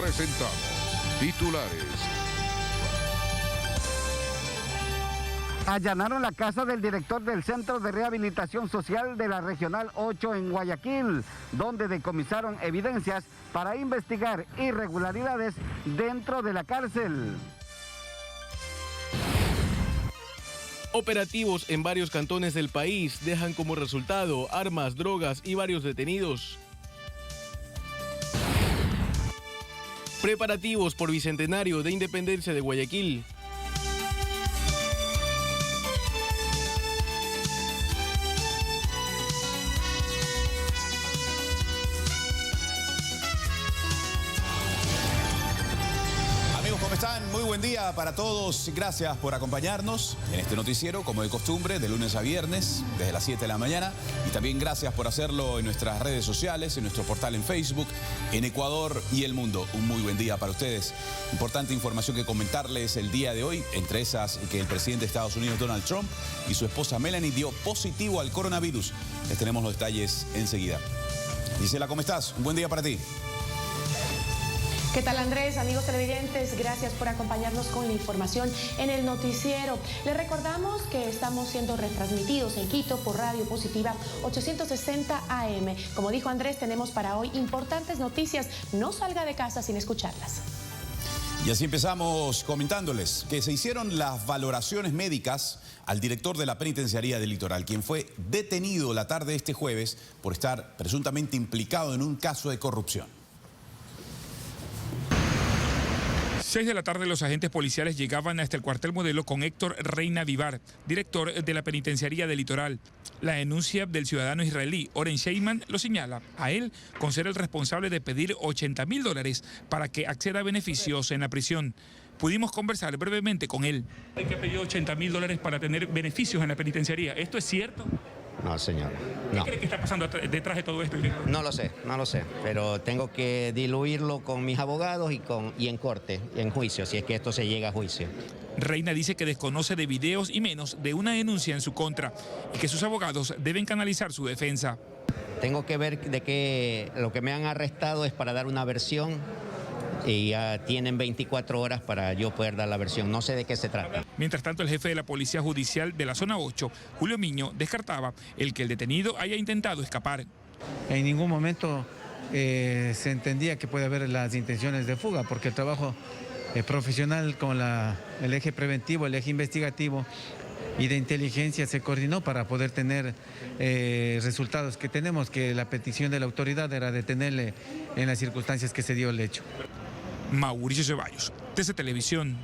presentamos titulares. Allanaron la casa del director del Centro de Rehabilitación Social de la Regional 8 en Guayaquil, donde decomisaron evidencias para investigar irregularidades dentro de la cárcel. Operativos en varios cantones del país dejan como resultado armas, drogas y varios detenidos. Preparativos por Bicentenario de Independencia de Guayaquil. Muy buen día para todos. Gracias por acompañarnos en este noticiero, como de costumbre, de lunes a viernes, desde las 7 de la mañana. Y también gracias por hacerlo en nuestras redes sociales, en nuestro portal en Facebook, en Ecuador y el mundo. Un muy buen día para ustedes. Importante información que comentarles el día de hoy, entre esas que el presidente de Estados Unidos, Donald Trump, y su esposa Melanie dio positivo al coronavirus. Les tenemos los detalles enseguida. Gisela, ¿cómo estás? Un buen día para ti. ¿Qué tal, Andrés? Amigos televidentes, gracias por acompañarnos con la información en el noticiero. Les recordamos que estamos siendo retransmitidos en Quito por Radio Positiva 860 AM. Como dijo Andrés, tenemos para hoy importantes noticias. No salga de casa sin escucharlas. Y así empezamos comentándoles que se hicieron las valoraciones médicas al director de la Penitenciaría del Litoral, quien fue detenido la tarde de este jueves por estar presuntamente implicado en un caso de corrupción. 6 de la tarde los agentes policiales llegaban hasta el cuartel Modelo con Héctor Reina Vivar, director de la Penitenciaría del Litoral. La denuncia del ciudadano israelí Oren Sheyman lo señala a él con ser el responsable de pedir $80.000 para que acceda a beneficios en la prisión. Pudimos conversar brevemente con él. Hay que pedir $80.000 para tener beneficios en la penitenciaría. ¿Esto es cierto? No, señor. No. ¿Qué cree que está pasando detrás de todo esto? No lo sé, pero tengo que diluirlo con mis abogados y en corte, en juicio, si es que esto se llega a juicio. Reina dice que desconoce de videos y menos de una denuncia en su contra y que sus abogados deben canalizar su defensa. Tengo que ver de que lo que me han arrestado es para dar una versión y ya tienen 24 horas para yo poder dar la versión. No sé de qué se trata. Mientras tanto, el jefe de la Policía Judicial de la Zona 8, Julio Miño, descartaba el que el detenido haya intentado escapar. En ningún momento se entendía que puede haber las intenciones de fuga, porque el trabajo profesional con el eje preventivo, el eje investigativo y de inteligencia se coordinó para poder tener resultados que tenemos, que la petición de la autoridad era detenerle en las circunstancias que se dio el hecho. Mauricio Ceballos, TC Televisión.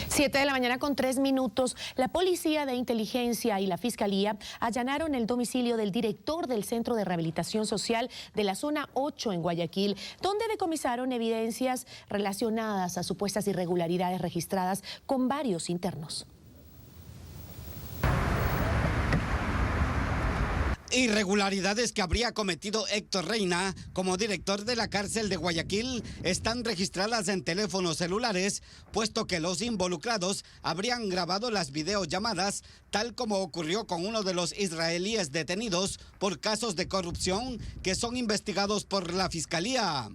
7 de la mañana con 3 minutos. La Policía de Inteligencia y la Fiscalía allanaron el domicilio del director del Centro de Rehabilitación Social de la Zona 8 en Guayaquil, donde decomisaron evidencias relacionadas a supuestas irregularidades registradas con varios internos. Irregularidades que habría cometido Héctor Reina como director de la cárcel de Guayaquil están registradas en teléfonos celulares, puesto que los involucrados habrían grabado las videollamadas, tal como ocurrió con uno de los israelíes detenidos por casos de corrupción que son investigados por la Fiscalía.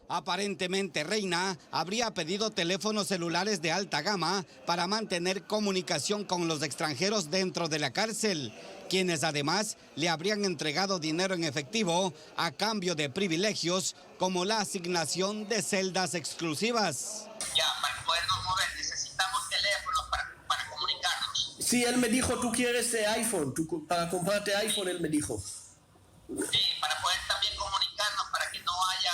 Aparentemente Reina habría pedido teléfonos celulares de alta gama para mantener comunicación con los extranjeros dentro de la cárcel, quienes además le habrían entregado dinero en efectivo a cambio de privilegios como la asignación de celdas exclusivas. Ya, para podernos mover necesitamos teléfonos para comunicarnos. Sí, él me dijo, tú quieres iPhone, para comprarte iPhone, él me dijo. Sí, para poder también comunicarnos, para que no haya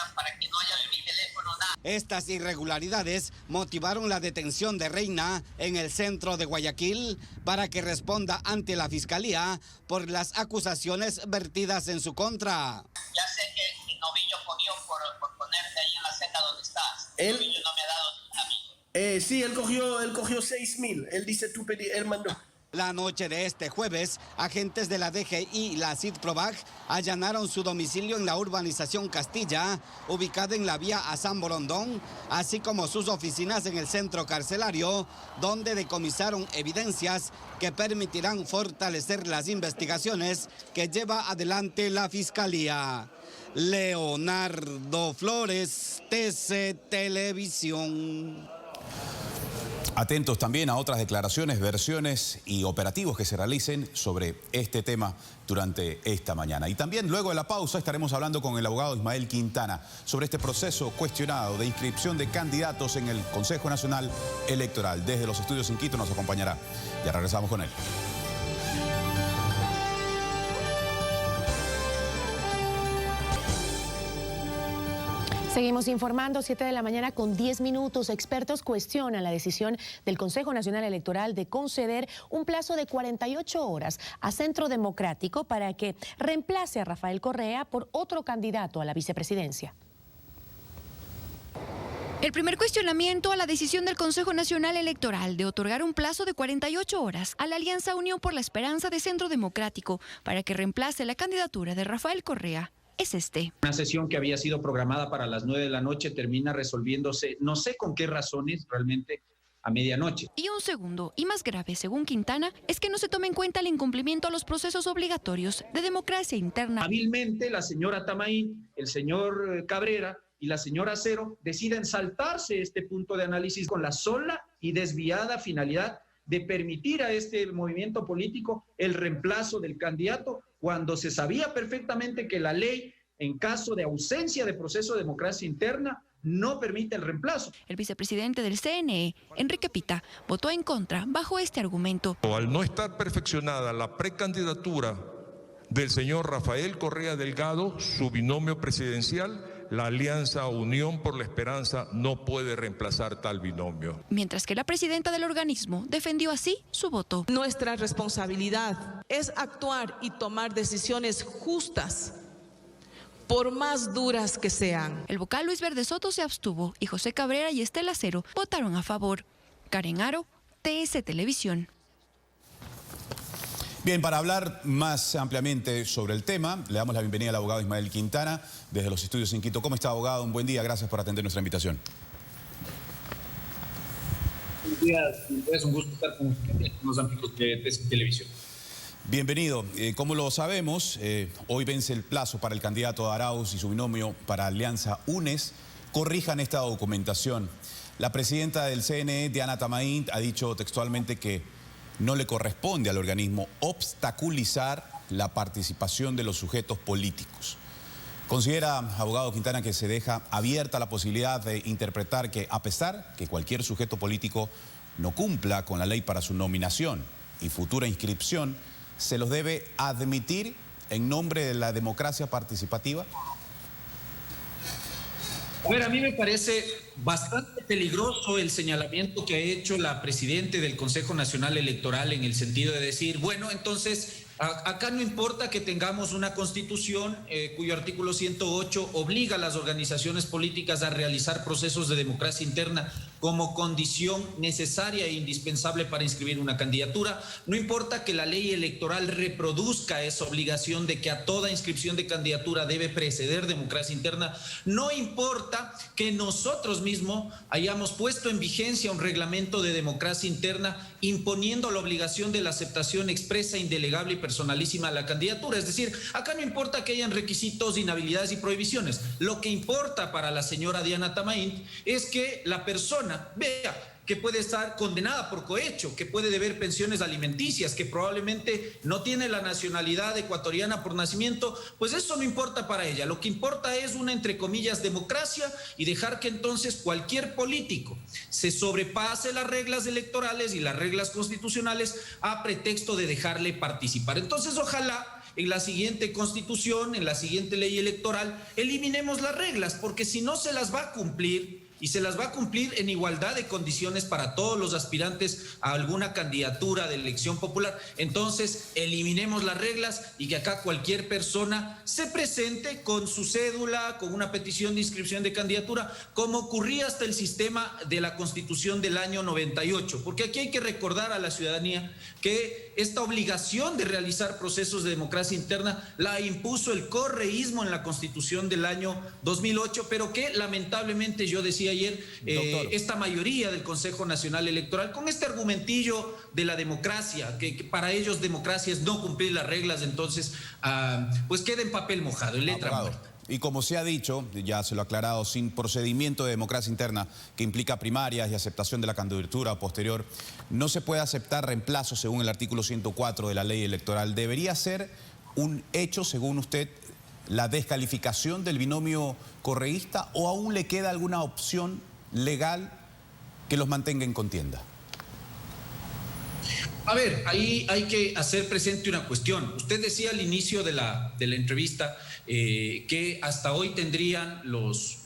en mi teléfono nada. Estas irregularidades motivaron la detención de Reina en el centro de Guayaquil para que responda ante la Fiscalía por las acusaciones vertidas en su contra. Ya sé que Novillo cogió por ponerte ahí en la celda donde estás. Novillo no me ha dado a mí. Sí, él cogió 6.000. Él dice, él mandó. La noche de este jueves, agentes de la DGI y la CIDPROVAG allanaron su domicilio en la urbanización Castilla, ubicada en la vía a San Borondón, así como sus oficinas en el centro carcelario, donde decomisaron evidencias que permitirán fortalecer las investigaciones que lleva adelante la Fiscalía. Leonardo Flores, TC Televisión. Atentos también a otras declaraciones, versiones y operativos que se realicen sobre este tema durante esta mañana. Y también luego de la pausa estaremos hablando con el abogado Ismael Quintana sobre este proceso cuestionado de inscripción de candidatos en el Consejo Nacional Electoral. Desde los estudios en Quito nos acompañará. Ya regresamos con él. Seguimos informando, 7 de la mañana con 10 minutos. Expertos cuestionan la decisión del Consejo Nacional Electoral de conceder un plazo de 48 horas a Centro Democrático para que reemplace a Rafael Correa por otro candidato a la vicepresidencia. El primer cuestionamiento a la decisión del Consejo Nacional Electoral de otorgar un plazo de 48 horas a la Alianza Unión por la Esperanza de Centro Democrático para que reemplace la candidatura de Rafael Correa es este. Una sesión que había sido programada para las 9 de la noche termina resolviéndose, no sé con qué razones, realmente a medianoche. Y un segundo, y más grave, según Quintana, es que no se tome en cuenta el incumplimiento a los procesos obligatorios de democracia interna. Hábilmente la señora Tamaín, el señor Cabrera y la señora Acero deciden saltarse este punto de análisis con la sola y desviada finalidad de permitir a este movimiento político el reemplazo del candidato cuando se sabía perfectamente que la ley, en caso de ausencia de proceso de democracia interna, no permite el reemplazo. El vicepresidente del CNE, Enrique Pita, votó en contra bajo este argumento. Al no estar perfeccionada la precandidatura del señor Rafael Correa Delgado, su binomio presidencial, la Alianza Unión por la Esperanza no puede reemplazar tal binomio. Mientras que la presidenta del organismo defendió así su voto. Nuestra responsabilidad es actuar y tomar decisiones justas, por más duras que sean. El vocal Luis Verde Soto se abstuvo y José Cabrera y Estela Acero votaron a favor. Karen Aro, TC Televisión. Bien, para hablar más ampliamente sobre el tema, le damos la bienvenida al abogado Ismael Quintana desde los estudios en Quito. ¿Cómo está, abogado? Un buen día, gracias por atender nuestra invitación. Buenos días, es un gusto estar con los amigos de Televisión. Bienvenido. Como lo sabemos, hoy vence el plazo para el candidato Arauz y su binomio para Alianza UNES. Corrijan esta documentación. La presidenta del CNE, Diana Tamaín, ha dicho textualmente que no le corresponde al organismo obstaculizar la participación de los sujetos políticos. ¿Considera, abogado Quintana, que se deja abierta la posibilidad de interpretar que, a pesar que cualquier sujeto político no cumpla con la ley para su nominación y futura inscripción, se los debe admitir en nombre de la democracia participativa? A ver, a mí me parece bastante peligroso el señalamiento que ha hecho la presidenta del Consejo Nacional Electoral en el sentido de decir, bueno, entonces acá no importa que tengamos una constitución cuyo artículo 108 obliga a las organizaciones políticas a realizar procesos de democracia interna como condición necesaria e indispensable para inscribir una candidatura. No importa que la ley electoral reproduzca esa obligación de que a toda inscripción de candidatura debe preceder democracia interna. No importa que nosotros mismos hayamos puesto en vigencia un reglamento de democracia interna imponiendo la obligación de la aceptación expresa, indelegable y personalísima a la candidatura. Es decir, acá no importa que hayan requisitos, inhabilidades y prohibiciones. Lo que importa para la señora Diana Tamaín es que la persona vea que puede estar condenada por cohecho, que puede deber pensiones alimenticias, que probablemente no tiene la nacionalidad ecuatoriana por nacimiento, pues eso no importa para ella. Lo que importa es una, entre comillas, democracia y dejar que entonces cualquier político se sobrepase las reglas electorales y las reglas constitucionales a pretexto de dejarle participar. Entonces, ojalá en la siguiente constitución, en la siguiente ley electoral, eliminemos las reglas, porque si no se las va a cumplir, y se las va a cumplir en igualdad de condiciones para todos los aspirantes a alguna candidatura de elección popular. Entonces, eliminemos las reglas y que acá cualquier persona se presente con su cédula, con una petición de inscripción de candidatura, como ocurría hasta el sistema de la Constitución del año 98, porque aquí hay que recordar a la ciudadanía que esta obligación de realizar procesos de democracia interna la impuso el correísmo en la Constitución del año 2008, pero que lamentablemente, yo decía ayer, esta mayoría del Consejo Nacional Electoral, con este argumentillo de la democracia, que para ellos democracia es no cumplir las reglas, entonces pues queda en papel mojado, en letra muerta. Y como se ha dicho, ya se lo ha aclarado, sin procedimiento de democracia interna que implica primarias y aceptación de la candidatura posterior, no se puede aceptar reemplazo según el artículo 104 de la ley electoral. ¿Debería ser un hecho, según usted, la descalificación del binomio correísta o aún le queda alguna opción legal que los mantenga en contienda? A ver, ahí hay que hacer presente una cuestión. Usted decía al inicio de la entrevista que hasta hoy tendrían los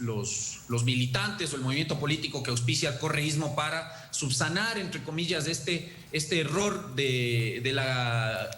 militantes o el movimiento político que auspicia el correísmo para subsanar, entre comillas, este error de la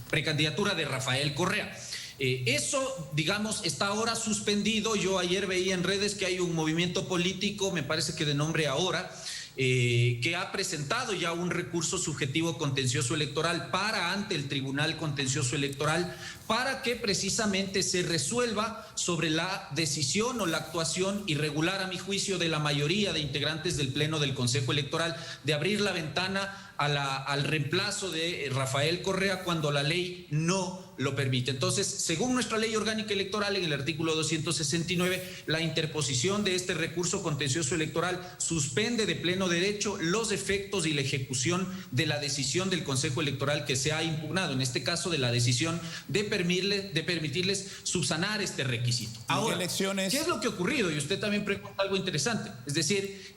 precandidatura de Rafael Correa. Eso, digamos, está ahora suspendido. Yo ayer veía en redes que hay un movimiento político, me parece que de nombre Ahora, que ha presentado ya un recurso subjetivo contencioso electoral ante el Tribunal Contencioso Electoral para que precisamente se resuelva sobre la decisión o la actuación irregular, a mi juicio, de la mayoría de integrantes del Pleno del Consejo Electoral de abrir la ventana al reemplazo de Rafael Correa cuando la ley no lo permite. Entonces, según nuestra ley orgánica electoral, en el artículo 269, la interposición de este recurso contencioso electoral suspende de pleno derecho los efectos y la ejecución de la decisión del Consejo Electoral que se ha impugnado, en este caso de la decisión de permitirles subsanar este requisito. Ahora, ¿qué es lo que ha ocurrido? Y usted también pregunta algo interesante, es decir,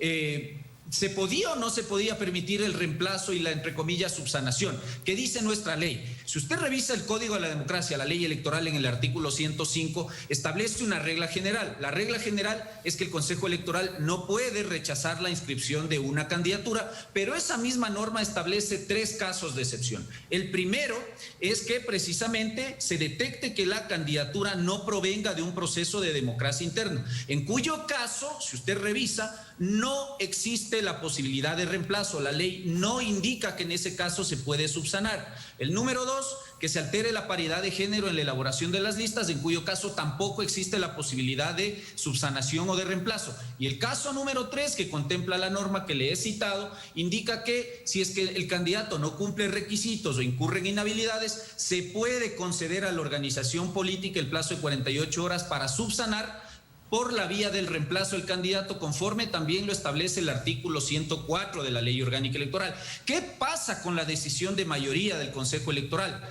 ¿se podía o no se podía permitir el reemplazo y la, entre comillas, subsanación? ¿Qué dice nuestra ley? Si usted revisa el Código de la Democracia, la ley electoral, en el artículo 105, establece una regla general. La regla general es que el Consejo Electoral no puede rechazar la inscripción de una candidatura, pero esa misma norma establece 3 casos de excepción. El primero es que precisamente se detecte que la candidatura no provenga de un proceso de democracia interna, en cuyo caso, si usted revisa, no existe la posibilidad de reemplazo. La ley no indica que en ese caso se puede subsanar. El número 2, que se altere la paridad de género en la elaboración de las listas, en cuyo caso tampoco existe la posibilidad de subsanación o de reemplazo. Y el caso número 3, que contempla la norma que le he citado, indica que si es que el candidato no cumple requisitos o incurre en inhabilidades, se puede conceder a la organización política el plazo de 48 horas para subsanar por la vía del reemplazo del candidato, conforme también lo establece el artículo 104 de la Ley Orgánica Electoral. ¿Qué pasa con la decisión de mayoría del Consejo Electoral?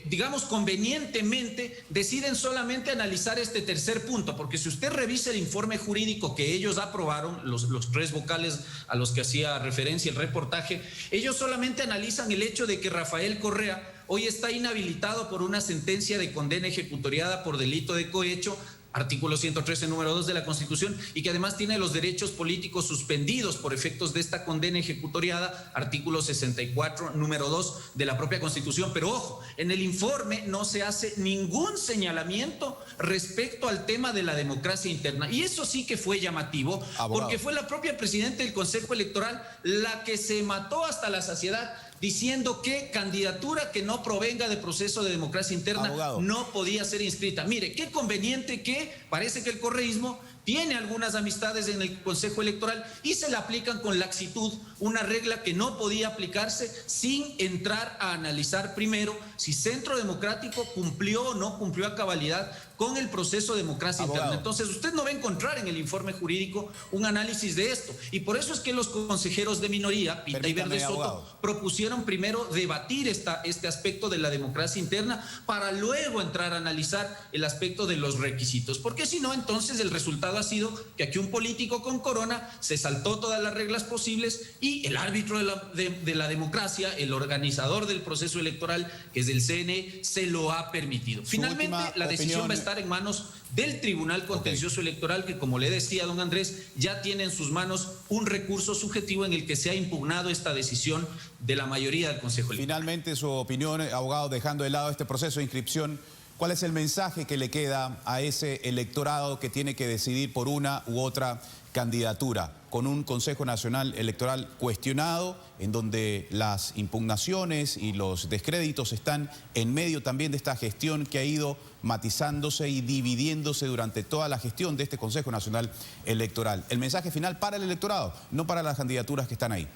Digamos, convenientemente deciden solamente analizar este tercer punto, porque si usted revisa el informe jurídico que ellos aprobaron, los 3 vocales a los que hacía referencia el reportaje, ellos solamente analizan el hecho de que Rafael Correa hoy está inhabilitado por una sentencia de condena ejecutoriada por delito de cohecho, artículo 113, número 2 de la Constitución, y que además tiene los derechos políticos suspendidos por efectos de esta condena ejecutoriada, artículo 64, número 2 de la propia Constitución. Pero ojo, en el informe no se hace ningún señalamiento respecto al tema de la democracia interna. Y eso sí que fue llamativo, porque fue la propia presidenta del Consejo Electoral la que se mató hasta la saciedad, diciendo que candidatura que no provenga de proceso de democracia interna no podía ser inscrita. Mire, qué conveniente que parece que el correísmo tiene algunas amistades en el Consejo Electoral y se le aplican con laxitud una regla que no podía aplicarse sin entrar a analizar primero si Centro Democrático cumplió o no cumplió a cabalidad con el proceso de democracia interna. Entonces usted no va a encontrar en el informe jurídico un análisis de esto, y por eso es que los consejeros de minoría, Pinta y Verde Soto, propusieron primero debatir este aspecto de la democracia interna para luego entrar a analizar el aspecto de los requisitos, porque si no, entonces el resultado ha sido que aquí un político con corona se saltó todas las reglas posibles y el árbitro de la democracia, el organizador del proceso electoral, que es del CNE, se lo ha permitido. Finalmente, la decisión va a estar en manos del Tribunal Contencioso Electoral, que, como le decía don Andrés, ya tiene en sus manos un recurso subjetivo en el que se ha impugnado esta decisión de la mayoría del Consejo Electoral. Finalmente, su opinión, abogado, dejando de lado este proceso de inscripción, ¿cuál es el mensaje que le queda a ese electorado que tiene que decidir por una u otra candidatura, con un Consejo Nacional Electoral cuestionado, en donde las impugnaciones y los descréditos están en medio también de esta gestión que ha ido matizándose y dividiéndose durante toda la gestión de este Consejo Nacional Electoral? El mensaje final para el electorado, no para las candidaturas que están ahí.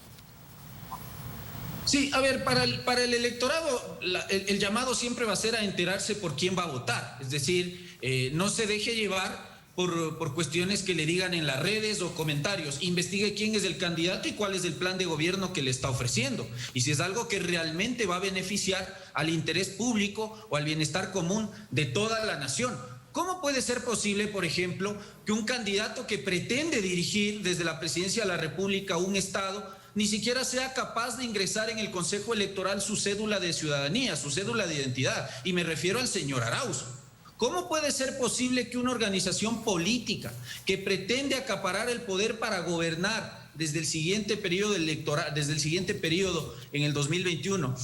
Sí, a ver, para el electorado el llamado siempre va a ser a enterarse por quién va a votar. Es decir, no se deje llevar por cuestiones que le digan en las redes o comentarios. Investigue quién es el candidato y cuál es el plan de gobierno que le está ofreciendo. Y si es algo que realmente va a beneficiar al interés público o al bienestar común de toda la nación. ¿Cómo puede ser posible, por ejemplo, que un candidato que pretende dirigir desde la presidencia de la República un Estado ni siquiera sea capaz de ingresar en el Consejo Electoral su cédula de ciudadanía, su cédula de identidad? Y me refiero al señor Arauz. ¿Cómo puede ser posible que una organización política que pretende acaparar el poder para gobernar desde el siguiente periodo electoral, desde el siguiente periodo en el 2021,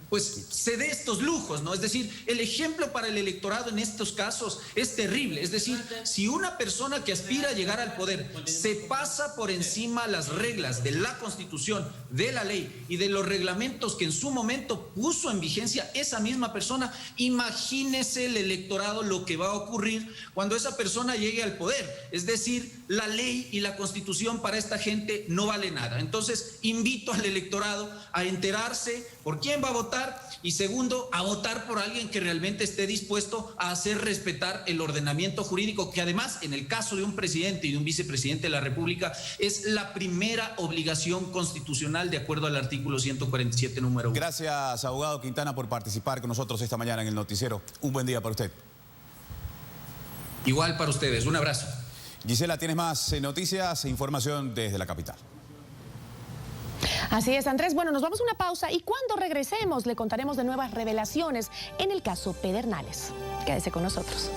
pues se dé estos lujos, ¿no? Es decir, el ejemplo para el electorado en estos casos es terrible. Es decir, si una persona que aspira a llegar al poder se pasa por encima las reglas de la Constitución, de la ley y de los reglamentos que en su momento puso en vigencia esa misma persona, imagínese el electorado lo que va a ocurrir cuando esa persona llegue al poder. Es decir, la ley y la Constitución para esta gente no vale nada. Entonces, invito al electorado a enterarse por quién va a votar y, segundo, a votar por alguien que realmente esté dispuesto a hacer respetar el ordenamiento jurídico, que además, en el caso de un presidente y de un vicepresidente de la República, es la primera obligación constitucional de acuerdo al artículo 147, número 1. Gracias, abogado Quintana, por participar con nosotros esta mañana en el noticiero. Un buen día para usted. Igual para ustedes. Un abrazo. Gisela, ¿tienes más noticias e información desde la capital? Así es, Andrés. Bueno, nos vamos a una pausa y cuando regresemos le contaremos de nuevas revelaciones en el caso Pedernales. Quédese con nosotros.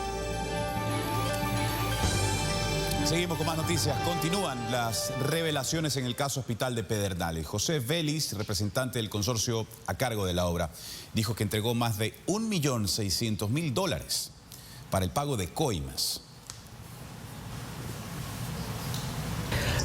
Seguimos con más noticias. Continúan las revelaciones en el caso Hospital de Pedernales. José Vélez, representante del consorcio a cargo de la obra, dijo que entregó más de $1.600.000 para el pago de coimas.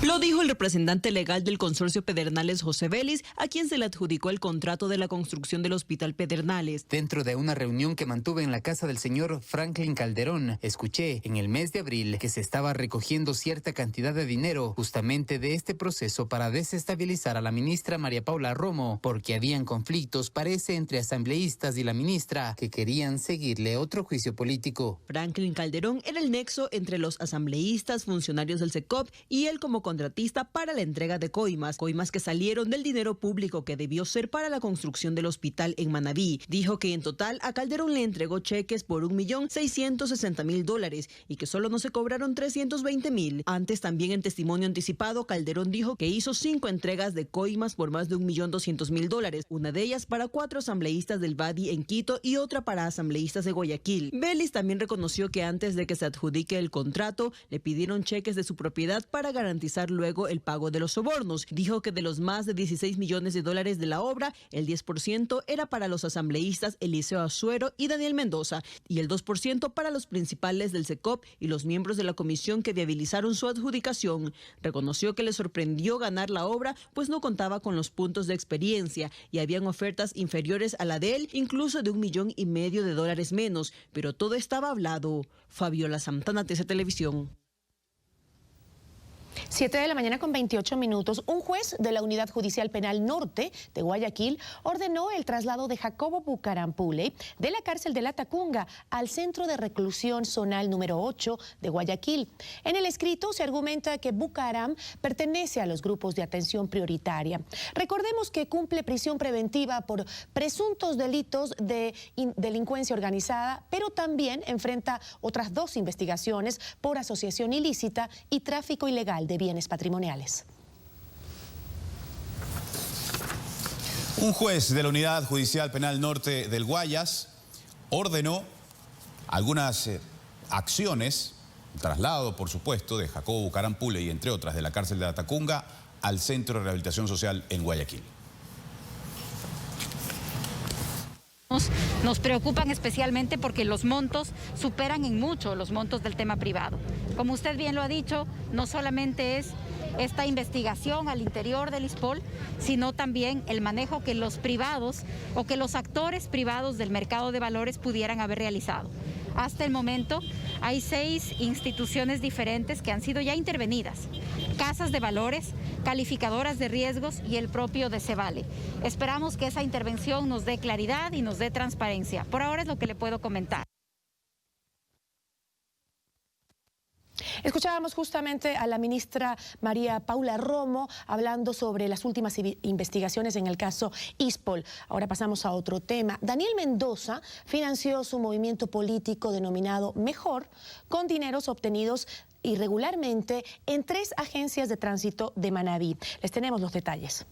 Lo dijo el representante legal del consorcio Pedernales, José Vélez, a quien se le adjudicó el contrato de la construcción del Hospital Pedernales. Dentro de una reunión que mantuve en la casa del señor Franklin Calderón, escuché en el mes de abril que se estaba recogiendo cierta cantidad de dinero justamente de este proceso para desestabilizar a la ministra María Paula Romo, porque habían conflictos, parece, entre asambleístas y la ministra, que querían seguirle otro juicio político. Franklin Calderón era el nexo entre los asambleístas, funcionarios del SECOP y él como contratista para la entrega de coimas que salieron del dinero público que debió ser para la construcción del hospital en Manabí. Dijo que en total a Calderón le entregó cheques por $1.660.000 y que solo no se cobraron $320.000. Antes, también en testimonio anticipado, Calderón dijo que hizo 5 entregas de coimas por más de $1.200.000, una de ellas para 4 asambleístas del Badi en Quito y otra para asambleístas de Guayaquil. Vélez también reconoció que antes de que se adjudique el contrato, le pidieron cheques de su propiedad para garantizar luego el pago de los sobornos. Dijo que de los más de $16 millones de la obra, el 10% era para los asambleístas Eliseo Azuero y Daniel Mendoza y el 2% para los principales del SECOP y los miembros de la comisión que viabilizaron su adjudicación. Reconoció que le sorprendió ganar la obra, pues no contaba con los puntos de experiencia y habían ofertas inferiores a la de él, incluso de $1,5 millones menos, pero todo estaba hablado. Fabiola Santana, TC Televisión. 7:28 a.m. Un juez de la Unidad Judicial Penal Norte de Guayaquil ordenó el traslado de Jacobo Bucaram Puley de la cárcel de La Tacunga al Centro de Reclusión Zonal número 8 de Guayaquil. En el escrito se argumenta que Bucaram pertenece a los grupos de atención prioritaria. Recordemos que cumple prisión preventiva por presuntos delitos de delincuencia organizada, pero también enfrenta otras 2 investigaciones por asociación ilícita y tráfico ilegal de bienes patrimoniales. Un juez de la Unidad Judicial Penal Norte del Guayas ordenó algunas acciones, traslado, por supuesto, de Jacobo Bucaram Pule y entre otras de la cárcel de Latacunga al Centro de Rehabilitación Social en Guayaquil. Nos preocupan especialmente porque los montos superan en mucho los montos del tema privado. Como usted bien lo ha dicho, no solamente es esta investigación al interior del ISPOL, sino también el manejo que los privados o que los actores privados del mercado de valores pudieran haber realizado. Hasta el momento hay 6 instituciones diferentes que han sido ya intervenidas: casas de valores, calificadoras de riesgos y el propio Decevale. Esperamos que esa intervención nos dé claridad y nos dé transparencia. Por ahora es lo que le puedo comentar. Escuchábamos justamente a la ministra María Paula Romo hablando sobre las últimas investigaciones en el caso ISPOL. Ahora pasamos a otro tema. Daniel Mendoza financió su movimiento político denominado Mejor con dineros obtenidos irregularmente en 3 agencias de tránsito de Manabí. Les tenemos los detalles.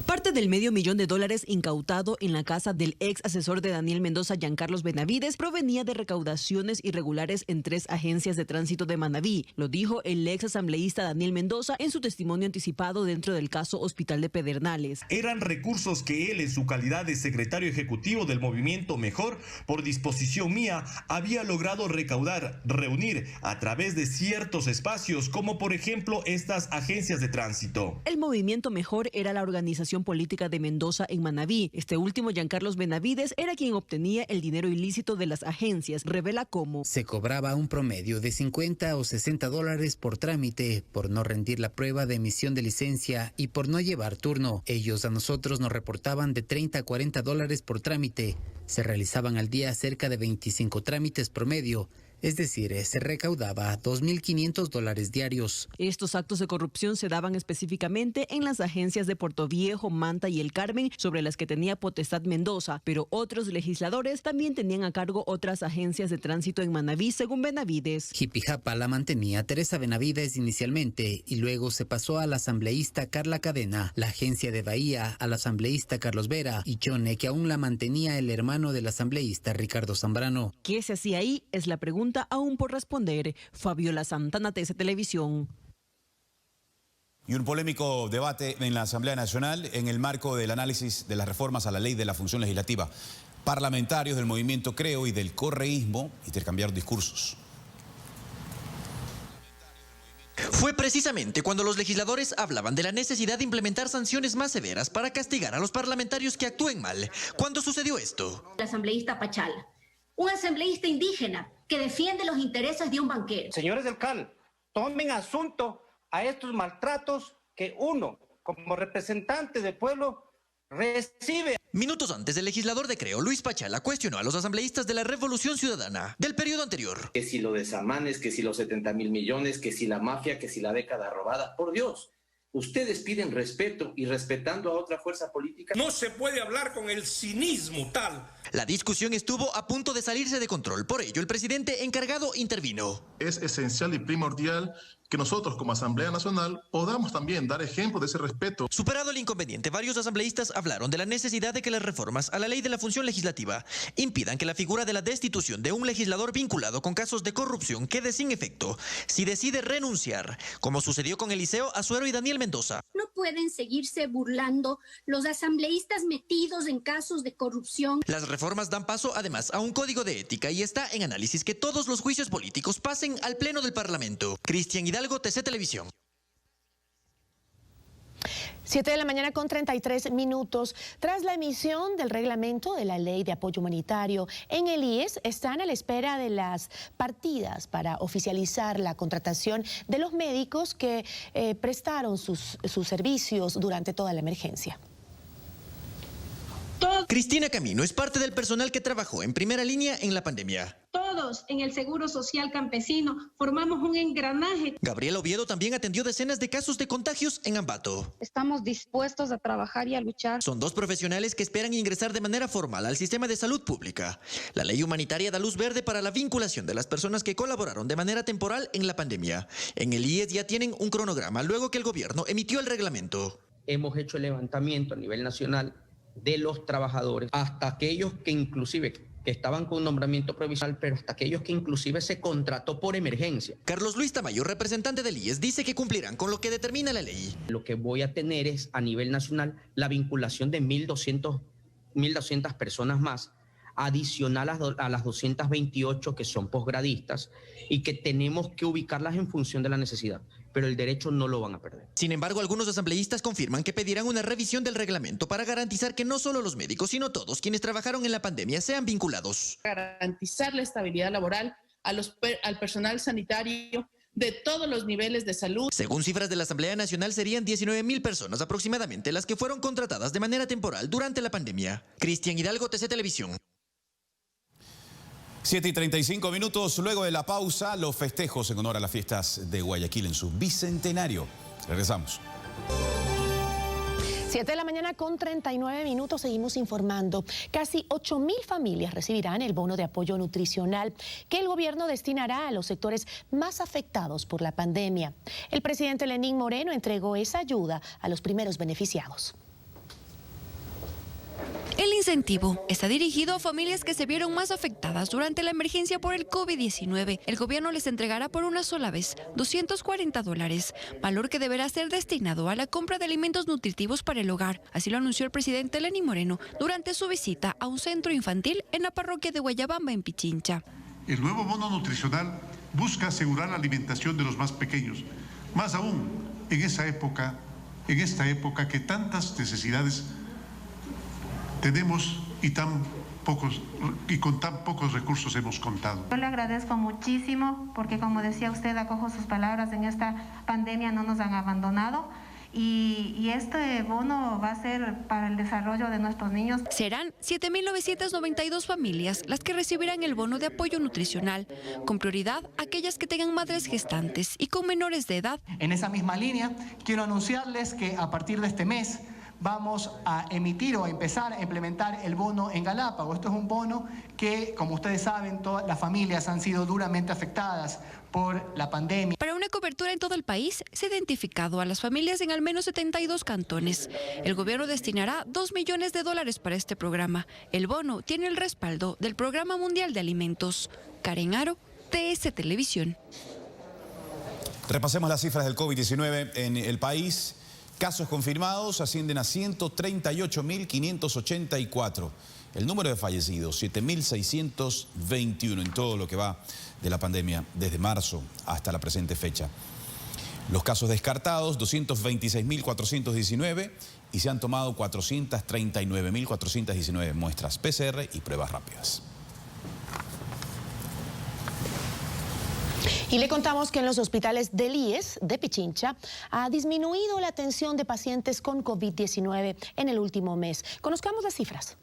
Parte del $500,000 incautado en la casa del ex asesor de Daniel Mendoza, Giancarlos Benavides, provenía de recaudaciones irregulares en 3 agencias de tránsito de Manabí. Lo dijo el ex asambleísta Daniel Mendoza en su testimonio anticipado dentro del caso Hospital de Pedernales. Eran recursos que él, en su calidad de secretario ejecutivo del movimiento Mejor, por disposición mía, había logrado reunir a través de ciertos espacios, como por ejemplo estas agencias de tránsito. El movimiento Mejor era la organización política de Mendoza en Manabí. Este último, Giancarlos Benavides, era quien obtenía el dinero ilícito de las agencias. Revela cómo se cobraba un promedio de $50 o $60 por trámite, por no rendir la prueba de emisión de licencia y por no llevar turno. Ellos a nosotros nos reportaban de $30 a $40 por trámite. Se realizaban al día cerca de 25 trámites promedio. Es decir, se recaudaba $2.500 diarios. Estos actos de corrupción se daban específicamente en las agencias de Puerto Viejo, Manta y El Carmen, sobre las que tenía potestad Mendoza, pero otros legisladores también tenían a cargo otras agencias de tránsito en Manabí, según Benavides. Jipijapa la mantenía Teresa Benavides inicialmente y luego se pasó a la asambleísta Carla Cadena, la agencia de Bahía al asambleísta Carlos Vera y Chone, que aún la mantenía el hermano del asambleísta Ricardo Zambrano. ¿Qué se hacía ahí? Es la pregunta aún por responder. Fabiola Santana, TC Televisión. Y un polémico debate en la Asamblea Nacional en el marco del análisis de las reformas a la ley de la función legislativa. Parlamentarios del movimiento Creo y del correísmo intercambiaron discursos. Fue precisamente cuando los legisladores hablaban de la necesidad de implementar sanciones más severas para castigar a los parlamentarios que actúen mal. ¿Cuándo sucedió esto? El asambleísta Pachala, un asambleísta indígena que defiende los intereses de un banquero. Señores del CAL, tomen asunto a estos maltratos que uno, como representante del pueblo, recibe. Minutos antes, el legislador de Creo, Luis Pachala, cuestionó a los asambleístas de la Revolución Ciudadana del periodo anterior. Que si lo de Samanes, que si los 70.000 millones, que si la mafia, que si la década robada. Por Dios, ustedes piden respeto y respetando a otra fuerza política. No se puede hablar con el cinismo tal. La discusión estuvo a punto de salirse de control. Por ello, el presidente encargado intervino. Es esencial y primordial que nosotros como Asamblea Nacional podamos también dar ejemplo de ese respeto. Superado el inconveniente, varios asambleístas hablaron de la necesidad de que las reformas a la ley de la función legislativa impidan que la figura de la destitución de un legislador vinculado con casos de corrupción quede sin efecto si decide renunciar, como sucedió con Eliseo Azuero y Daniel Mendoza. No pueden seguirse burlando los asambleístas metidos en casos de corrupción. Las reformas dan paso además a un código de ética y está en análisis que todos los juicios políticos pasen al Pleno del Parlamento. Cristian Hidalgo, TC Televisión. 7 de la mañana con 33 minutos. Tras la emisión del reglamento de la Ley de Apoyo Humanitario en el IES, están a la espera de las partidas para oficializar la contratación de los médicos que prestaron sus servicios durante toda la emergencia. Cristina Camino es parte del personal que trabajó en primera línea en la pandemia. Todos en el Seguro Social Campesino formamos un engranaje. Gabriela Oviedo también atendió decenas de casos de contagios en Ambato. Estamos dispuestos a trabajar y a luchar. Son 2 profesionales que esperan ingresar de manera formal al sistema de salud pública. La ley humanitaria da luz verde para la vinculación de las personas que colaboraron de manera temporal en la pandemia. En el IES ya tienen un cronograma luego que el gobierno emitió el reglamento. Hemos hecho el levantamiento a nivel nacional de los trabajadores, hasta aquellos que inclusive que estaban con nombramiento provisional, pero hasta aquellos que inclusive se contrató por emergencia. Carlos Luis Tamayo, representante del IES, dice que cumplirán con lo que determina la ley. Lo que voy a tener es, a nivel nacional, la vinculación de 1.200 personas más, adicional a las 228 que son posgradistas y que tenemos que ubicarlas en función de la necesidad, pero el derecho no lo van a perder. Sin embargo, algunos asambleístas confirman que pedirán una revisión del reglamento para garantizar que no solo los médicos, sino todos quienes trabajaron en la pandemia sean vinculados. Garantizar la estabilidad laboral al personal sanitario de todos los niveles de salud. Según cifras de la Asamblea Nacional, serían 19,000 personas aproximadamente las que fueron contratadas de manera temporal durante la pandemia. Cristian Hidalgo, TC Televisión. 7:35 minutos, luego de la pausa, los festejos en honor a las fiestas de Guayaquil en su bicentenario. Regresamos. 7 de la mañana con 39 minutos, seguimos informando. Casi 8,000 familias recibirán el bono de apoyo nutricional que el gobierno destinará a los sectores más afectados por la pandemia. El presidente Lenín Moreno entregó esa ayuda a los primeros beneficiados. El incentivo está dirigido a familias que se vieron más afectadas durante la emergencia por el COVID-19. El gobierno les entregará por una sola vez $240, valor que deberá ser destinado a la compra de alimentos nutritivos para el hogar. Así lo anunció el presidente Lenín Moreno durante su visita a un centro infantil en la parroquia de Guayabamba, en Pichincha. El nuevo bono nutricional busca asegurar la alimentación de los más pequeños, más aún en esta época que tantas necesidades tenemos y con tan pocos recursos hemos contado. Yo le agradezco muchísimo porque, como decía usted, acojo sus palabras, en esta pandemia no nos han abandonado y este bono va a ser para el desarrollo de nuestros niños. Serán 7,992 familias las que recibirán el bono de apoyo nutricional, con prioridad aquellas que tengan madres gestantes y con menores de edad. En esa misma línea, quiero anunciarles que a partir de este mes vamos a emitir o a empezar a implementar el bono en Galápagos. Esto es un bono que, como ustedes saben, todas las familias han sido duramente afectadas por la pandemia. Para una cobertura en todo el país, se ha identificado a las familias en al menos 72 cantones. El gobierno destinará $2 millones para este programa. El bono tiene el respaldo del Programa Mundial de Alimentos. Karen Aro, TC Televisión. Repasemos las cifras del COVID-19 en el país. Casos confirmados ascienden a 138.584. El número de fallecidos, 7.621 en todo lo que va de la pandemia desde marzo hasta la presente fecha. Los casos descartados, 226.419 y se han tomado 439.419 muestras PCR y pruebas rápidas. Y le contamos que en los hospitales del IES de Pichincha ha disminuido la atención de pacientes con COVID-19 en el último mes. Conozcamos las cifras.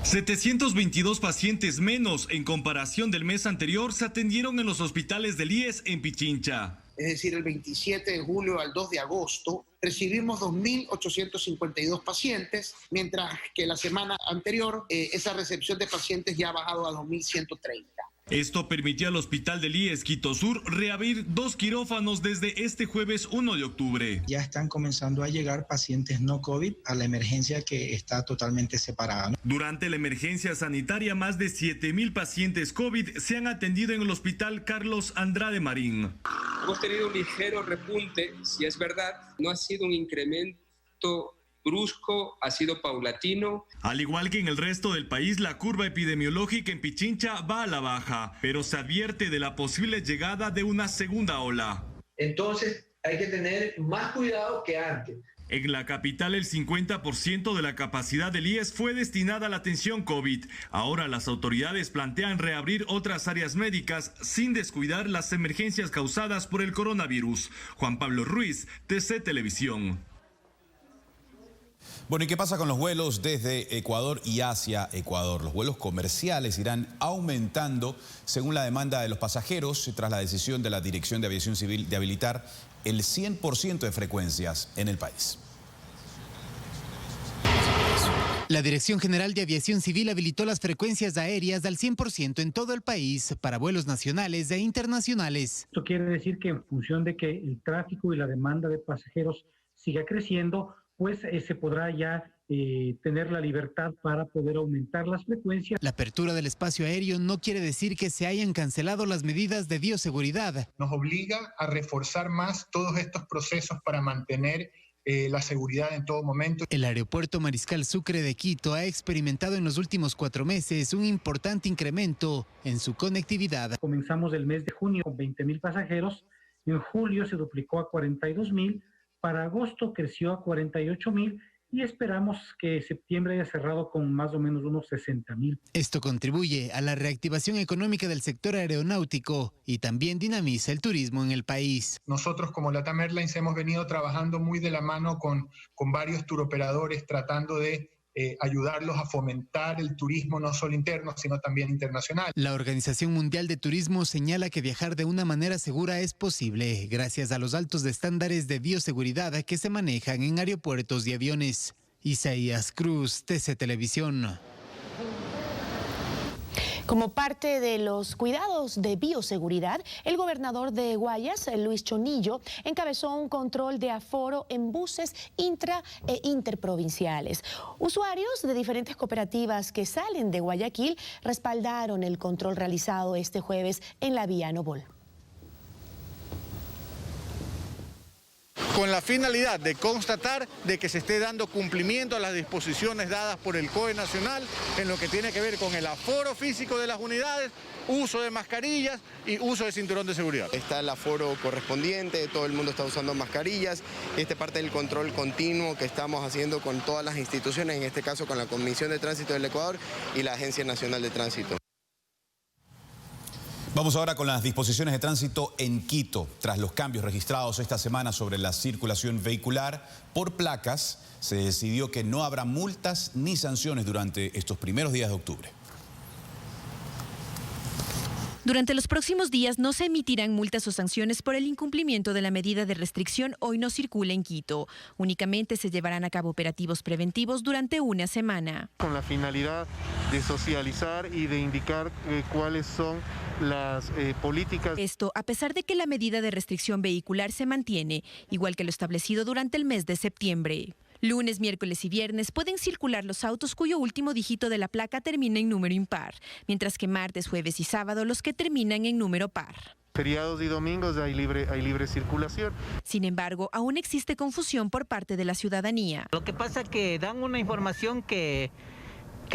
722 pacientes menos en comparación del mes anterior se atendieron en los hospitales del IES en Pichincha. Es decir, el 27 de julio al 2 de agosto, recibimos 2.852 pacientes, mientras que la semana anterior esa recepción de pacientes ya ha bajado a 2.130. Esto permitió al hospital del IES Quito Sur reabrir 2 quirófanos desde este jueves 1 de octubre. Ya están comenzando a llegar pacientes no COVID a la emergencia que está totalmente separada, ¿no? Durante la emergencia sanitaria, más de 7,000 pacientes COVID se han atendido en el hospital Carlos Andrade Marín. Hemos tenido un ligero repunte, si es verdad, no ha sido un incremento brusco, ha sido paulatino. Al igual que en el resto del país, la curva epidemiológica en Pichincha va a la baja, pero se advierte de la posible llegada de una segunda ola. Entonces hay que tener más cuidado que antes. En la capital, el 50% de la capacidad del IES fue destinada a la atención COVID. Ahora las autoridades plantean reabrir otras áreas médicas sin descuidar las emergencias causadas por el coronavirus. Juan Pablo Ruiz, TC Televisión. Bueno, ¿y qué pasa con los vuelos desde Ecuador y hacia Ecuador? Los vuelos comerciales irán aumentando según la demanda de los pasajeros tras la decisión de la Dirección de Aviación Civil de habilitar el 100% de frecuencias en el país. La Dirección General de Aviación Civil habilitó las frecuencias aéreas al 100% en todo el país para vuelos nacionales e internacionales. Esto quiere decir que en función de que el tráfico y la demanda de pasajeros siga creciendo, pues se podrá ya tener la libertad para poder aumentar las frecuencias. La apertura del espacio aéreo no quiere decir que se hayan cancelado las medidas de bioseguridad. Nos obliga a reforzar más todos estos procesos para mantener la seguridad en todo momento. El aeropuerto Mariscal Sucre de Quito ha experimentado en los últimos 4 meses un importante incremento en su conectividad. Comenzamos el mes de junio con 20,000 pasajeros, en julio se duplicó a 42,000, para agosto creció a 48,000 y esperamos que septiembre haya cerrado con más o menos unos 60,000. Esto contribuye a la reactivación económica del sector aeronáutico y también dinamiza el turismo en el país. Nosotros como LATAM Airlines hemos venido trabajando muy de la mano con varios turoperadores, tratando de ayudarlos a fomentar el turismo no solo interno, sino también internacional. La Organización Mundial de Turismo señala que viajar de una manera segura es posible gracias a los altos estándares de bioseguridad que se manejan en aeropuertos y aviones. Isaías Cruz, TC Televisión. Como parte de los cuidados de bioseguridad, el gobernador de Guayas, Luis Chonillo, encabezó un control de aforo en buses intra e interprovinciales. Usuarios de diferentes cooperativas que salen de Guayaquil respaldaron el control realizado este jueves en la vía Nobol. Con la finalidad de constatar de que se esté dando cumplimiento a las disposiciones dadas por el COE Nacional en lo que tiene que ver con el aforo físico de las unidades, uso de mascarillas y uso de cinturón de seguridad. Está el aforo correspondiente, todo el mundo está usando mascarillas, esta es parte del control continuo que estamos haciendo con todas las instituciones, en este caso con la Comisión de Tránsito del Ecuador y la Agencia Nacional de Tránsito. Vamos ahora con las disposiciones de tránsito en Quito. Tras los cambios registrados esta semana sobre la circulación vehicular por placas, se decidió que no habrá multas ni sanciones durante estos primeros días de octubre. Durante los próximos días no se emitirán multas o sanciones por el incumplimiento de la medida de restricción Hoy no circula en Quito. Únicamente se llevarán a cabo operativos preventivos durante una semana. Con la finalidad de socializar y de indicar cuáles son las políticas. Esto a pesar de que la medida de restricción vehicular se mantiene, igual que lo establecido durante el mes de septiembre. Lunes, miércoles y viernes pueden circular los autos cuyo último dígito de la placa termina en número impar, mientras que martes, jueves y sábado los que terminan en número par. Feriados y domingos hay libre circulación. Sin embargo, aún existe confusión por parte de la ciudadanía. Lo que pasa es que dan una información que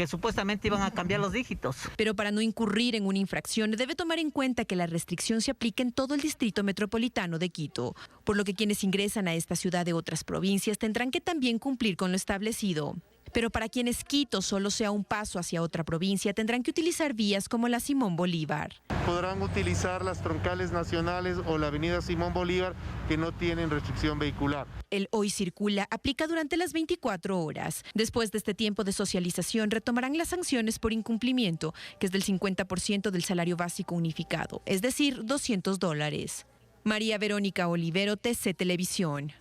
supuestamente iban a cambiar los dígitos. Pero para no incurrir en una infracción debe tomar en cuenta que la restricción se aplica en todo el distrito metropolitano de Quito, por lo que quienes ingresan a esta ciudad de otras provincias tendrán que también cumplir con lo establecido. Pero para quienes Quito solo sea un paso hacia otra provincia, tendrán que utilizar vías como la Simón Bolívar. Podrán utilizar las troncales nacionales o la avenida Simón Bolívar que no tienen restricción vehicular. El Hoy Circula aplica durante las 24 horas. Después de este tiempo de socialización, retomarán las sanciones por incumplimiento, que es del 50% del salario básico unificado, es decir, $200. María Verónica Olivero, TC Televisión.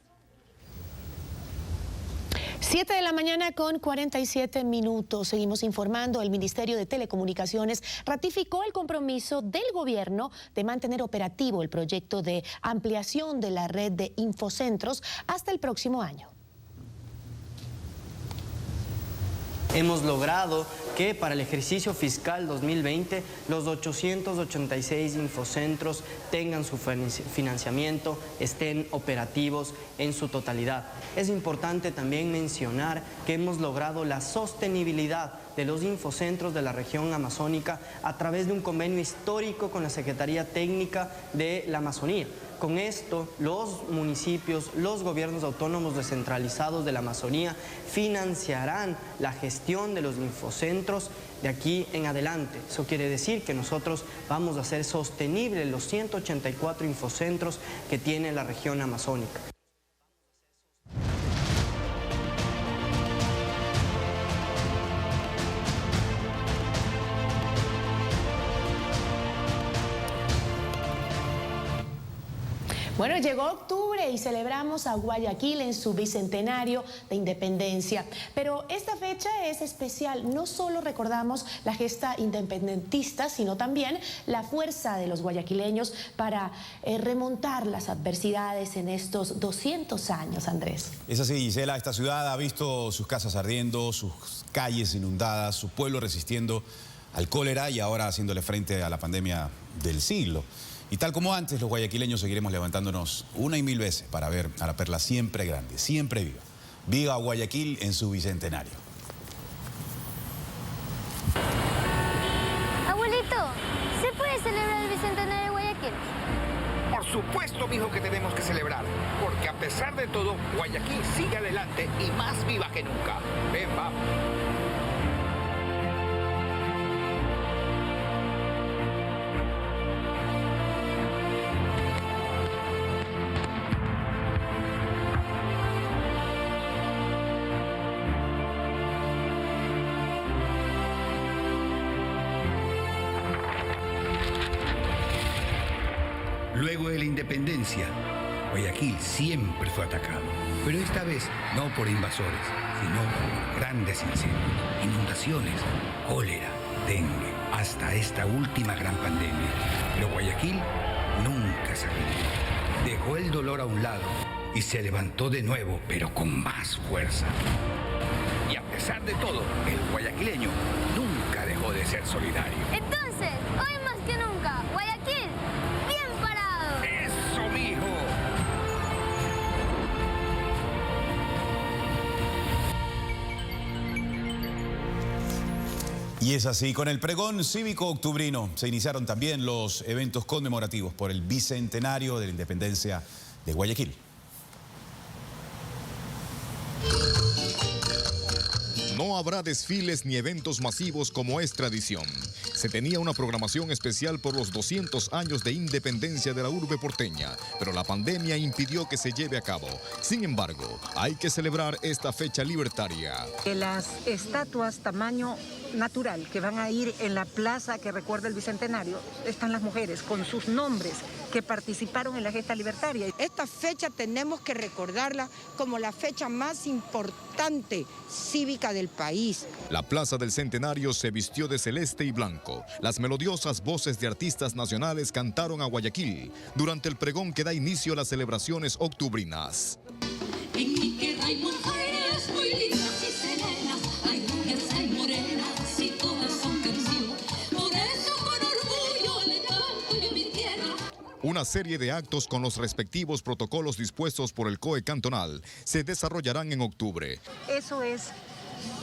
7 de la mañana con 47 minutos. Seguimos informando. El Ministerio de Telecomunicaciones ratificó el compromiso del gobierno de mantener operativo el proyecto de ampliación de la red de infocentros hasta el próximo año. Hemos logrado que para el ejercicio fiscal 2020 los 886 infocentros tengan su financiamiento, estén operativos en su totalidad. Es importante también mencionar que hemos logrado la sostenibilidad de los infocentros de la región amazónica a través de un convenio histórico con la Secretaría Técnica de la Amazonía. Con esto, los municipios, los gobiernos autónomos descentralizados de la Amazonía financiarán la gestión de los infocentros de aquí en adelante. Eso quiere decir que nosotros vamos a hacer sostenibles los 184 infocentros que tiene la región amazónica. Bueno, llegó octubre y celebramos a Guayaquil en su bicentenario de independencia. Pero esta fecha es especial. No solo recordamos la gesta independentista, sino también la fuerza de los guayaquileños para remontar las adversidades en estos 200 años, Andrés. Es así, Gisela. Esta ciudad ha visto sus casas ardiendo, sus calles inundadas, su pueblo resistiendo al cólera y ahora haciéndole frente a la pandemia del siglo. Y tal como antes, los guayaquileños seguiremos levantándonos una y mil veces para ver a la perla siempre grande, siempre viva. Viva Guayaquil en su bicentenario. Abuelito, ¿se puede celebrar el bicentenario de Guayaquil? Por supuesto, mijo, que tenemos que celebrar, porque a pesar de todo, Guayaquil sigue adelante y más viva que nunca. Ven, vamos. Luego de la independencia, Guayaquil siempre fue atacado, pero esta vez no por invasores, sino por grandes incendios, inundaciones, cólera, dengue, hasta esta última gran pandemia. Pero Guayaquil nunca se rindió. Dejó el dolor a un lado y se levantó de nuevo, pero con más fuerza. Y a pesar de todo, el guayaquileño nunca dejó de ser solidario. Entonces, hoy más que nunca, Guayaquil, bien parado. ¡Eso, mijo! Y es así, con el pregón cívico octubrino se iniciaron también los eventos conmemorativos por el bicentenario de la independencia de Guayaquil. No habrá desfiles ni eventos masivos como es tradición. Se tenía una programación especial por los 200 años de independencia de la urbe porteña, pero la pandemia impidió que se lleve a cabo. Sin embargo, hay que celebrar esta fecha libertaria. Las estatuas tamaño natural que van a ir en la plaza que recuerda el Bicentenario, están las mujeres con sus nombres que participaron en la gesta libertaria. Esta fecha tenemos que recordarla como la fecha más importante cívica del país. La Plaza del Centenario se vistió de celeste y blanco. Las melodiosas voces de artistas nacionales cantaron a Guayaquil durante el pregón que da inicio a las celebraciones octubrinas. En mi tierra hay mujeres muy lindas y serenas, hay rubias, hay morenas y todas son canción. Por eso con orgullo le canto yo mi tierra. Una serie de actos con los respectivos protocolos dispuestos por el COE cantonal se desarrollarán en octubre. Eso es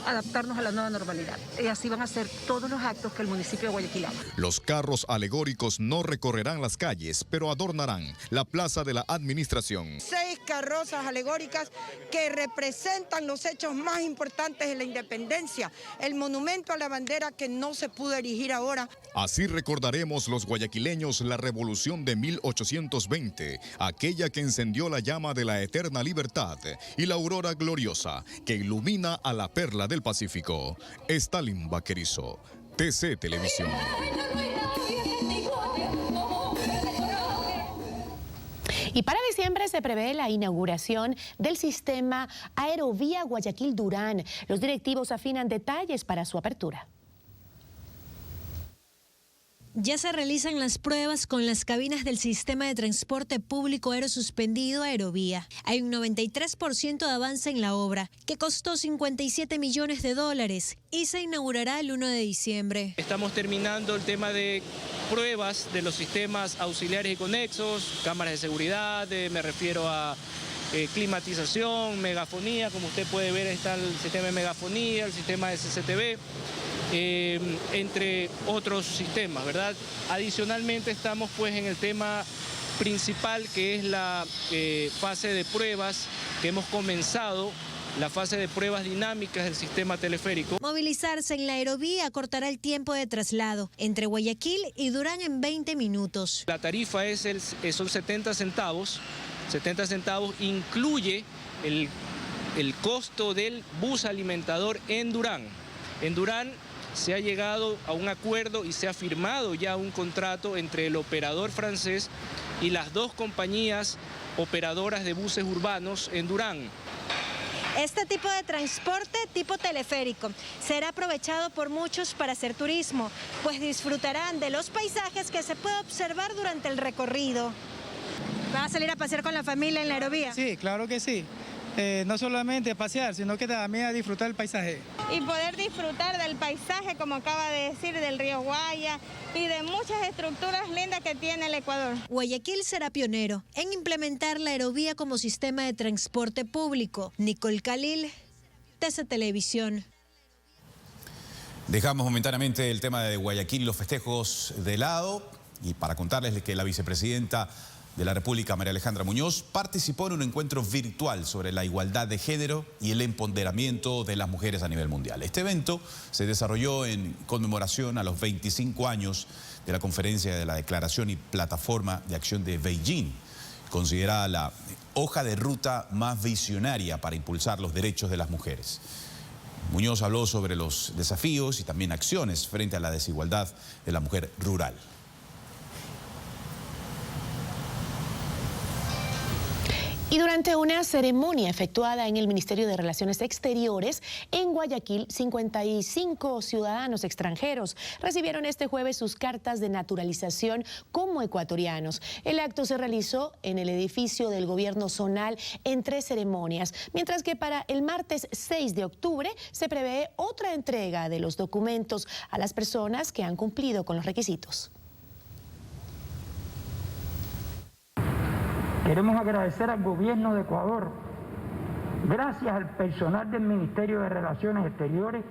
adaptarnos a la nueva normalidad. Y así van a ser todos los actos que el municipio de Guayaquil haga. Los carros alegóricos no recorrerán las calles, pero adornarán la plaza de la administración. 6 carrozas alegóricas que representan los hechos más importantes de la independencia. El monumento a la bandera que no se pudo erigir ahora. Así recordaremos los guayaquileños la revolución de 1820, aquella que encendió la llama de la eterna libertad y la aurora gloriosa que ilumina a la perla del Pacífico. Stalin Vaquerizo, TC Televisión. Y para diciembre se prevé la inauguración del sistema Aerovía Guayaquil-Durán. Los directivos afinan detalles para su apertura. Ya se realizan las pruebas con las cabinas del sistema de transporte público aerosuspendido Aerovía. Hay un 93% de avance en la obra, que costó $57 millones y se inaugurará el 1 de diciembre. Estamos terminando el tema de pruebas de los sistemas auxiliares y conexos, cámaras de seguridad, me refiero a climatización, megafonía, como usted puede ver está el sistema de megafonía, el sistema de CCTV. Entre otros sistemas, ¿verdad? Adicionalmente estamos pues en el tema principal que es la fase de pruebas que hemos comenzado, la fase de pruebas dinámicas del sistema teleférico. Movilizarse en la Aerovía acortará el tiempo de traslado entre Guayaquil y Durán en 20 minutos. La tarifa son 70 centavos, incluye el costo del bus alimentador en Durán. En Durán se ha llegado a un acuerdo y se ha firmado ya un contrato entre el operador francés y las dos compañías operadoras de buses urbanos en Durán. Este tipo de transporte tipo teleférico será aprovechado por muchos para hacer turismo, pues disfrutarán de los paisajes que se puede observar durante el recorrido. ¿Va a salir a pasear con la familia en la aerovía? Sí, claro que sí. No solamente a pasear, sino que también a disfrutar el paisaje. Y poder disfrutar del paisaje, como acaba de decir, del río Guaya y de muchas estructuras lindas que tiene el Ecuador. Guayaquil será pionero en implementar la aerovía como sistema de transporte público. Nicole Khalil, TC Televisión. Dejamos momentáneamente el tema de Guayaquil y los festejos de lado y para contarles que la vicepresidenta de la República, María Alejandra Muñoz, participó en un encuentro virtual sobre la igualdad de género y el empoderamiento de las mujeres a nivel mundial. Este evento se desarrolló en conmemoración a los 25 años de la conferencia de la Declaración y Plataforma de Acción de Beijing, considerada la hoja de ruta más visionaria para impulsar los derechos de las mujeres. Muñoz habló sobre los desafíos y también acciones frente a la desigualdad de la mujer rural. Y durante una ceremonia efectuada en el Ministerio de Relaciones Exteriores en Guayaquil, 55 ciudadanos extranjeros recibieron este jueves sus cartas de naturalización como ecuatorianos. El acto se realizó en el edificio del gobierno zonal en 3 ceremonias, mientras que para el martes 6 de octubre se prevé otra entrega de los documentos a las personas que han cumplido con los requisitos. Queremos agradecer al gobierno de Ecuador, gracias al personal del Ministerio de Relaciones Exteriores,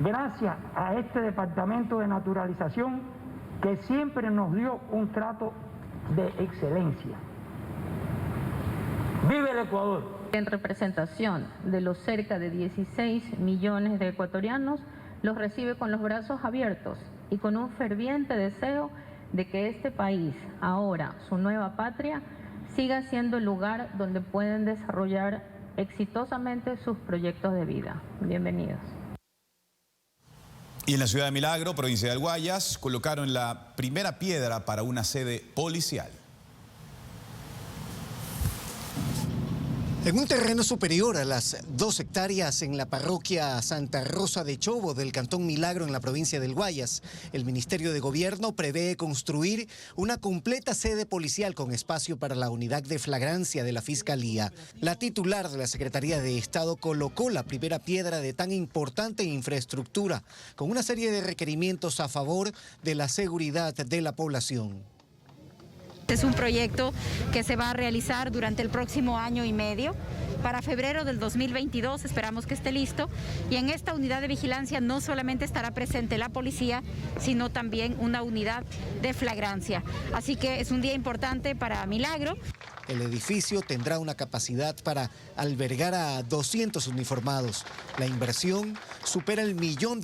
gracias a este Departamento de Naturalización que siempre nos dio un trato de excelencia. ¡Vive el Ecuador! En representación de los cerca de 16 millones de ecuatorianos, los recibe con los brazos abiertos y con un ferviente deseo de que este país, ahora su nueva patria, siga siendo el lugar donde pueden desarrollar exitosamente sus proyectos de vida. Bienvenidos. Y en la ciudad de Milagro, provincia del Guayas, colocaron la primera piedra para una sede policial. En un terreno superior a las 2 hectáreas en la parroquia Santa Rosa de Chobo del Cantón Milagro en la provincia del Guayas, el Ministerio de Gobierno prevé construir una completa sede policial con espacio para la unidad de flagrancia de la Fiscalía. La titular de la Secretaría de Estado colocó la primera piedra de tan importante infraestructura, con una serie de requerimientos a favor de la seguridad de la población. Es un proyecto que se va a realizar durante el próximo año y medio. Para febrero del 2022 esperamos que esté listo y en esta unidad de vigilancia no solamente estará presente la policía, sino también una unidad de flagrancia. Así que es un día importante para Milagro. El edificio tendrá una capacidad para albergar a 200 uniformados. La inversión supera el $1 millón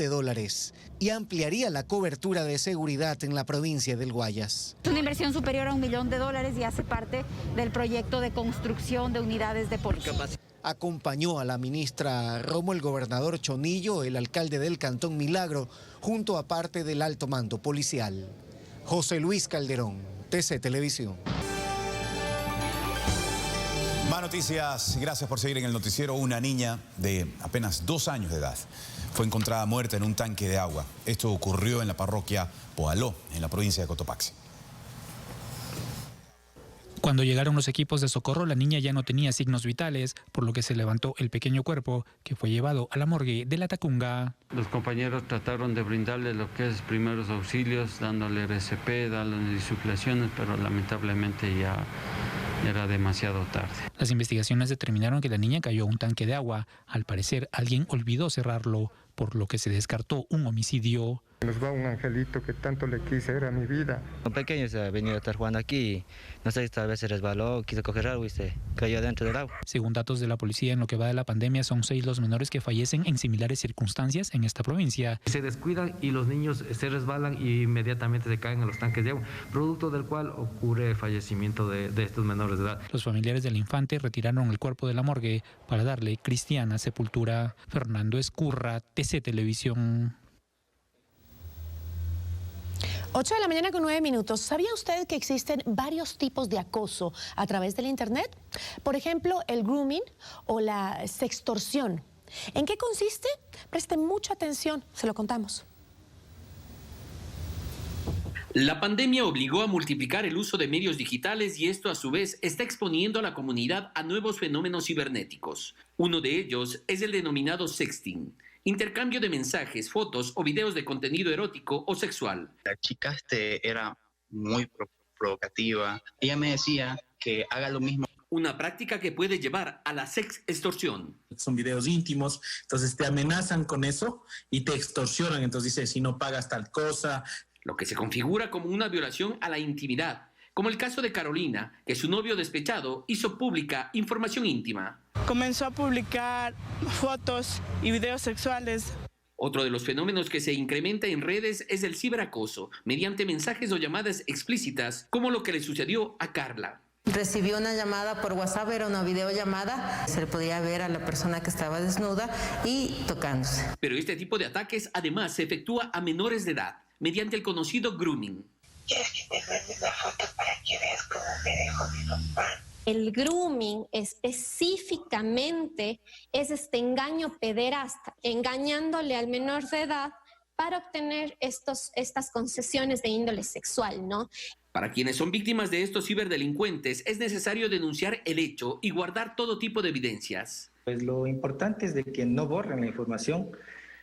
y ampliaría la cobertura de seguridad en la provincia del Guayas. Es una inversión superior a $1 millón y hace parte del proyecto de construcción de unidades de policía. Acompañó a la ministra Romo el gobernador Chonillo, el alcalde del Cantón Milagro, junto a parte del alto mando policial. José Luis Calderón, TC Televisión. Más noticias, gracias por seguir en el noticiero. Una niña de apenas 2 años de edad fue encontrada muerta en un tanque de agua. Esto ocurrió en la parroquia Poaló, en la provincia de Cotopaxi. Cuando llegaron los equipos de socorro, la niña ya no tenía signos vitales, por lo que se levantó el pequeño cuerpo, que fue llevado a la morgue de La Tacunga. Los compañeros trataron de brindarle lo que es primeros auxilios, dándole RCP, dándole insuflaciones, pero lamentablemente ya era demasiado tarde. Las investigaciones determinaron que la niña cayó a un tanque de agua. Al parecer, alguien olvidó cerrarlo, por lo que se descartó un homicidio. Nos va un angelito que tanto le quise, era mi vida. Un pequeño se ha venido a estar jugando aquí, no sé, tal vez se resbaló, quiso coger algo y se cayó dentro del agua. Según datos de la policía, en lo que va de la pandemia, son 6 los menores que fallecen en similares circunstancias en esta provincia. Se descuidan y los niños se resbalan y inmediatamente se caen en los tanques de agua, producto del cual ocurre el fallecimiento de estos menores de edad. Los familiares del infante retiraron el cuerpo de la morgue para darle cristiana sepultura. Fernando Escurra, TC Televisión. 8 de la mañana con 9 minutos. ¿Sabía usted que existen varios tipos de acoso a través del Internet? Por ejemplo, el grooming o la sextorsión. ¿En qué consiste? Presten mucha atención, se lo contamos. La pandemia obligó a multiplicar el uso de medios digitales y esto a su vez está exponiendo a la comunidad a nuevos fenómenos cibernéticos. Uno de ellos es el denominado sexting, intercambio de mensajes, fotos o videos de contenido erótico o sexual. La chica era muy provocativa. Ella me decía que haga lo mismo. Una práctica que puede llevar a la sextorsión. Son videos íntimos, entonces te amenazan con eso y te extorsionan. Entonces dice, si no pagas tal cosa. Lo que se configura como una violación a la intimidad, como el caso de Carolina, que su novio despechado hizo pública información íntima. Comenzó a publicar fotos y videos sexuales. Otro de los fenómenos que se incrementa en redes es el ciberacoso, mediante mensajes o llamadas explícitas, como lo que le sucedió a Carla. Recibió una llamada por WhatsApp, era una videollamada, se le podía ver a la persona que estaba desnuda y tocándose. Pero este tipo de ataques además se efectúa a menores de edad, mediante el conocido grooming. ¿Quieres que te mande una foto para que veas cómo me dejó mi papá? El grooming específicamente es este engaño pederasta, engañándole al menor de edad para obtener estas concesiones de índole sexual, ¿no? Para quienes son víctimas de estos ciberdelincuentes es necesario denunciar el hecho y guardar todo tipo de evidencias. Pues lo importante es de que no borren la información,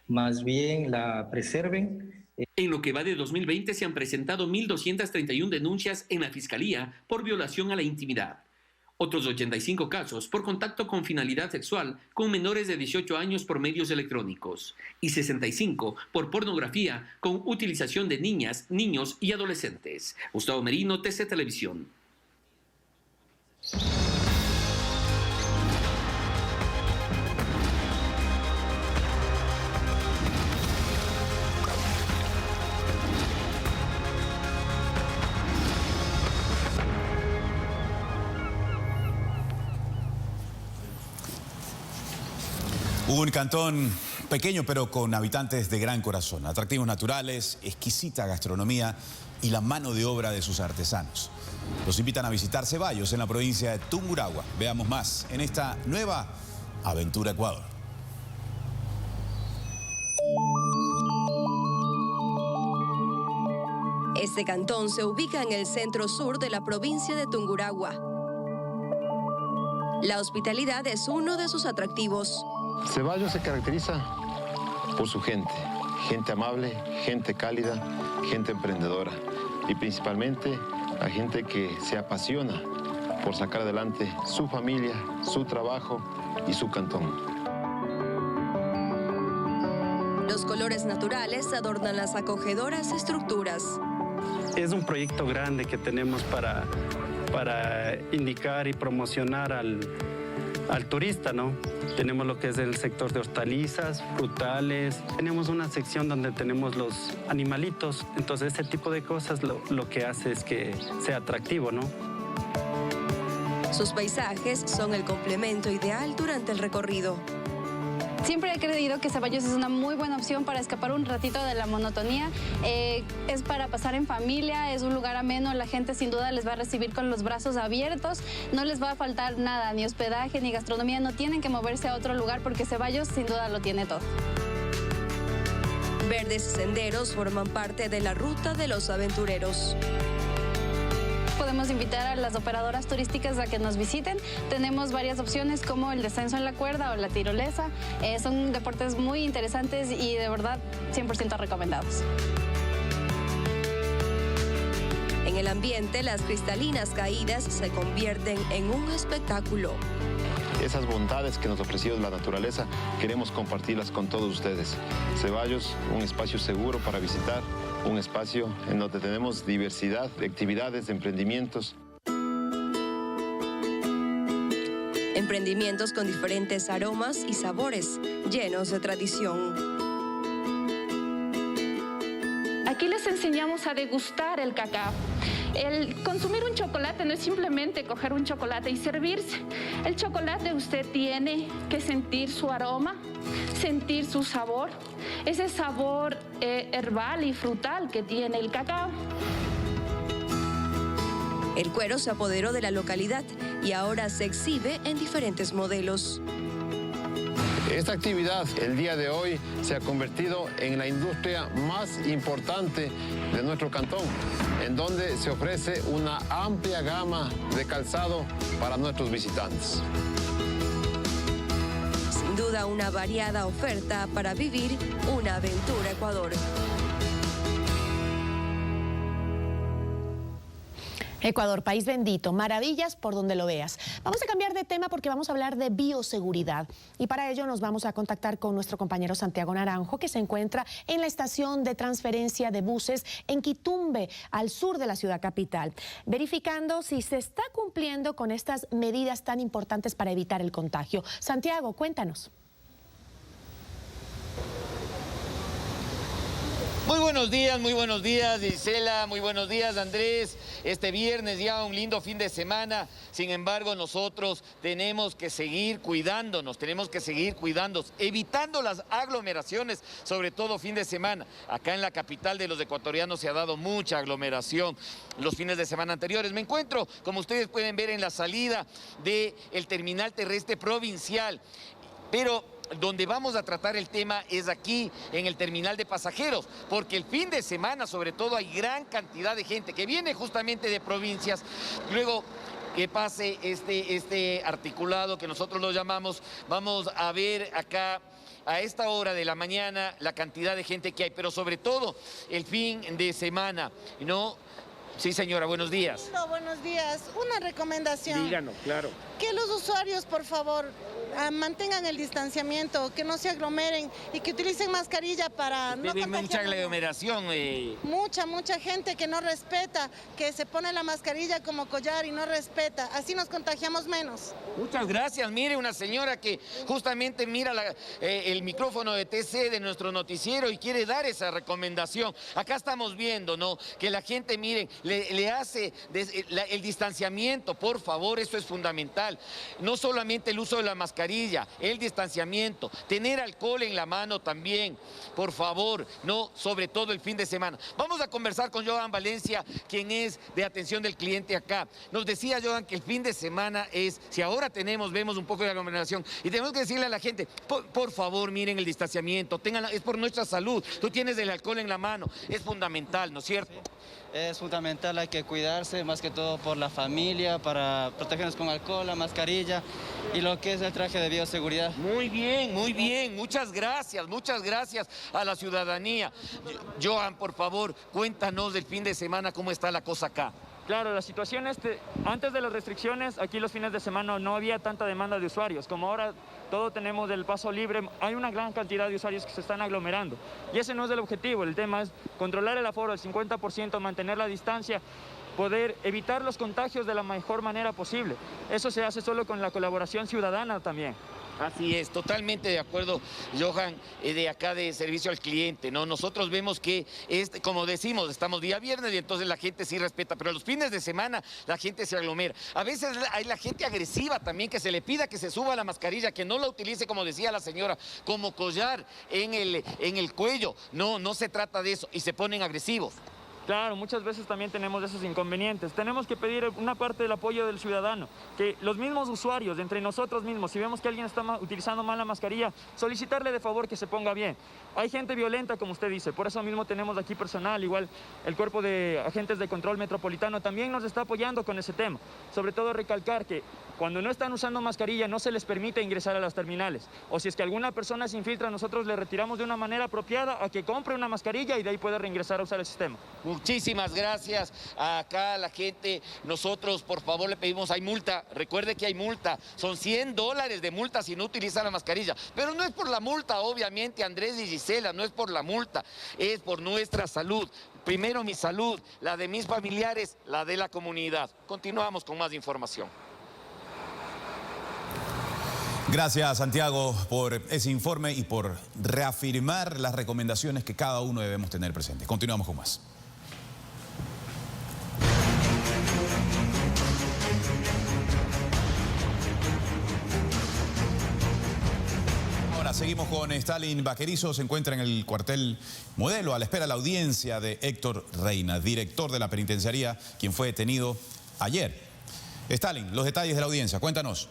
más bien la preserven. En lo que va de 2020 se han presentado 1.231 denuncias en la Fiscalía por violación a la intimidad. Otros 85 casos por contacto con finalidad sexual con menores de 18 años por medios electrónicos y 65 por pornografía con utilización de niñas, niños y adolescentes. Gustavo Merino, TC Televisión. Un cantón pequeño pero con habitantes de gran corazón, atractivos naturales, exquisita gastronomía y la mano de obra de sus artesanos. Los invitan a visitar Ceballos en la provincia de Tungurahua. Veamos más en esta nueva Aventura Ecuador. Este cantón se ubica en el centro sur de la provincia de Tungurahua. La hospitalidad es uno de sus atractivos. Ceballos se caracteriza por su gente amable, gente cálida, gente emprendedora y principalmente la gente que se apasiona por sacar adelante su familia, su trabajo y su cantón. Los colores naturales adornan las acogedoras estructuras. Es un proyecto grande que tenemos para indicar y promocionar al turista, ¿no? Tenemos lo que es el sector de hortalizas, frutales. Tenemos una sección donde tenemos los animalitos. Entonces, ese tipo de cosas lo que hace es que sea atractivo, ¿no? Sus paisajes son el complemento ideal durante el recorrido. Siempre he creído que Ceballos es una muy buena opción para escapar un ratito de la monotonía. Es para pasar en familia, es un lugar ameno, la gente sin duda les va a recibir con los brazos abiertos, no les va a faltar nada, ni hospedaje, ni gastronomía, no tienen que moverse a otro lugar porque Ceballos sin duda lo tiene todo. Verdes senderos forman parte de la ruta de los aventureros. Podemos invitar a las operadoras turísticas a que nos visiten. Tenemos varias opciones como el descenso en la cuerda o la tirolesa. Son deportes muy interesantes y de verdad 100% recomendados. En el ambiente, las cristalinas caídas se convierten en un espectáculo. Esas bondades que nos ha ofrecido la naturaleza, queremos compartirlas con todos ustedes. Ceballos, un espacio seguro para visitar, un espacio en donde tenemos diversidad de actividades, de emprendimientos. Emprendimientos con diferentes aromas y sabores, llenos de tradición. Aquí les enseñamos a degustar el cacao. El consumir un chocolate no es simplemente coger un chocolate y servirse. El chocolate usted tiene que sentir su aroma, sentir su sabor, ese sabor herbal y frutal que tiene el cacao. El cuero se apoderó de la localidad y ahora se exhibe en diferentes modelos. Esta actividad, el día de hoy, se ha convertido en la industria más importante de nuestro cantón, en donde se ofrece una amplia gama de calzado para nuestros visitantes. Sin duda, una variada oferta para vivir una aventura Ecuador. Ecuador, país bendito, maravillas por donde lo veas. Vamos a cambiar de tema porque vamos a hablar de bioseguridad y para ello nos vamos a contactar con nuestro compañero Santiago Naranjo, que se encuentra en la estación de transferencia de buses en Quitumbe, al sur de la ciudad capital, verificando si se está cumpliendo con estas medidas tan importantes para evitar el contagio. Santiago, cuéntanos. Muy buenos días Gisela, muy buenos días Andrés. Este viernes ya un lindo fin de semana, sin embargo nosotros tenemos que seguir cuidándonos, evitando las aglomeraciones, sobre todo fin de semana. Acá en la capital de los ecuatorianos se ha dado mucha aglomeración los fines de semana anteriores. Me encuentro, como ustedes pueden ver, en la salida del terminal terrestre provincial, pero donde vamos a tratar el tema es aquí, en el terminal de pasajeros, porque el fin de semana, sobre todo, hay gran cantidad de gente que viene justamente de provincias. Luego que pase este articulado que nosotros lo llamamos, vamos a ver acá a esta hora de la mañana la cantidad de gente que hay, pero sobre todo el fin de semana, ¿no? Sí, señora, buenos días. Buenos días. Una recomendación. Díganos, claro. Que los usuarios, por favor, mantengan el distanciamiento, que no se aglomeren y que utilicen mascarilla para no contagiar. Mucha aglomeración. Mucha gente que no respeta, que se pone la mascarilla como collar y no respeta. Así nos contagiamos menos. Muchas gracias. Mire, una señora que justamente mira el micrófono de TC de nuestro noticiero y quiere dar esa recomendación. Acá estamos viendo, ¿no? Que la gente, miren, le hace el distanciamiento, por favor, eso es fundamental. No solamente el uso de la mascarilla, el distanciamiento, tener alcohol en la mano también, por favor, no, sobre todo el fin de semana. Vamos a conversar con Johan Valencia, quien es de atención del cliente acá. Nos decía Johan que el fin de semana es, si ahora vemos un poco de aglomeración, y tenemos que decirle a la gente, por favor, miren el distanciamiento, es por nuestra salud, tú tienes el alcohol en la mano, es fundamental, ¿no es cierto? Es fundamental, hay que cuidarse, más que todo por la familia, para protegernos con alcohol, la mascarilla y lo que es el traje de bioseguridad. Muy bien, muchas gracias a la ciudadanía. Johan, por favor, cuéntanos del fin de semana, cómo está la cosa acá. Claro, la situación antes de las restricciones, aquí los fines de semana no había tanta demanda de usuarios. Como ahora todo tenemos del paso libre, hay una gran cantidad de usuarios que se están aglomerando. Y ese no es el objetivo, el tema es controlar el aforo al 50%, mantener la distancia, poder evitar los contagios de la mejor manera posible. Eso se hace solo con la colaboración ciudadana también. Así es, totalmente de acuerdo, Johan, de acá de servicio al cliente, ¿no? Nosotros vemos que, como decimos, estamos día viernes y entonces la gente sí respeta, pero los fines de semana la gente se aglomera. A veces hay la gente agresiva también, que se le pida que se suba la mascarilla, que no la utilice, como decía la señora, como collar en el cuello. No se trata de eso, y se ponen agresivos. Claro, muchas veces también tenemos esos inconvenientes. Tenemos que pedir una parte del apoyo del ciudadano, que los mismos usuarios, entre nosotros mismos, si vemos que alguien está utilizando mal la mascarilla, solicitarle de favor que se ponga bien. Hay gente violenta, como usted dice, por eso mismo tenemos aquí personal, igual el cuerpo de agentes de control metropolitano también nos está apoyando con ese tema. Sobre todo recalcar que cuando no están usando mascarilla no se les permite ingresar a las terminales. O si es que alguna persona se infiltra, nosotros le retiramos de una manera apropiada a que compre una mascarilla y de ahí puede reingresar a usar el sistema. Muchísimas gracias acá a la gente. Nosotros, por favor, le pedimos, hay multa. Recuerde que hay multa. Son $100 de multa si no utiliza la mascarilla. Pero no es por la multa, obviamente, Andrés y Gisela, no es por la multa. Es por nuestra salud. Primero mi salud, la de mis familiares, la de la comunidad. Continuamos con más información. Gracias, Santiago, por ese informe y por reafirmar las recomendaciones que cada uno debemos tener presentes. Continuamos con más. Seguimos con Stalin Vaquerizo, se encuentra en el cuartel Modelo a la espera de la audiencia de Héctor Reina, director de la penitenciaría, quien fue detenido ayer. Stalin, los detalles de la audiencia, cuéntanos.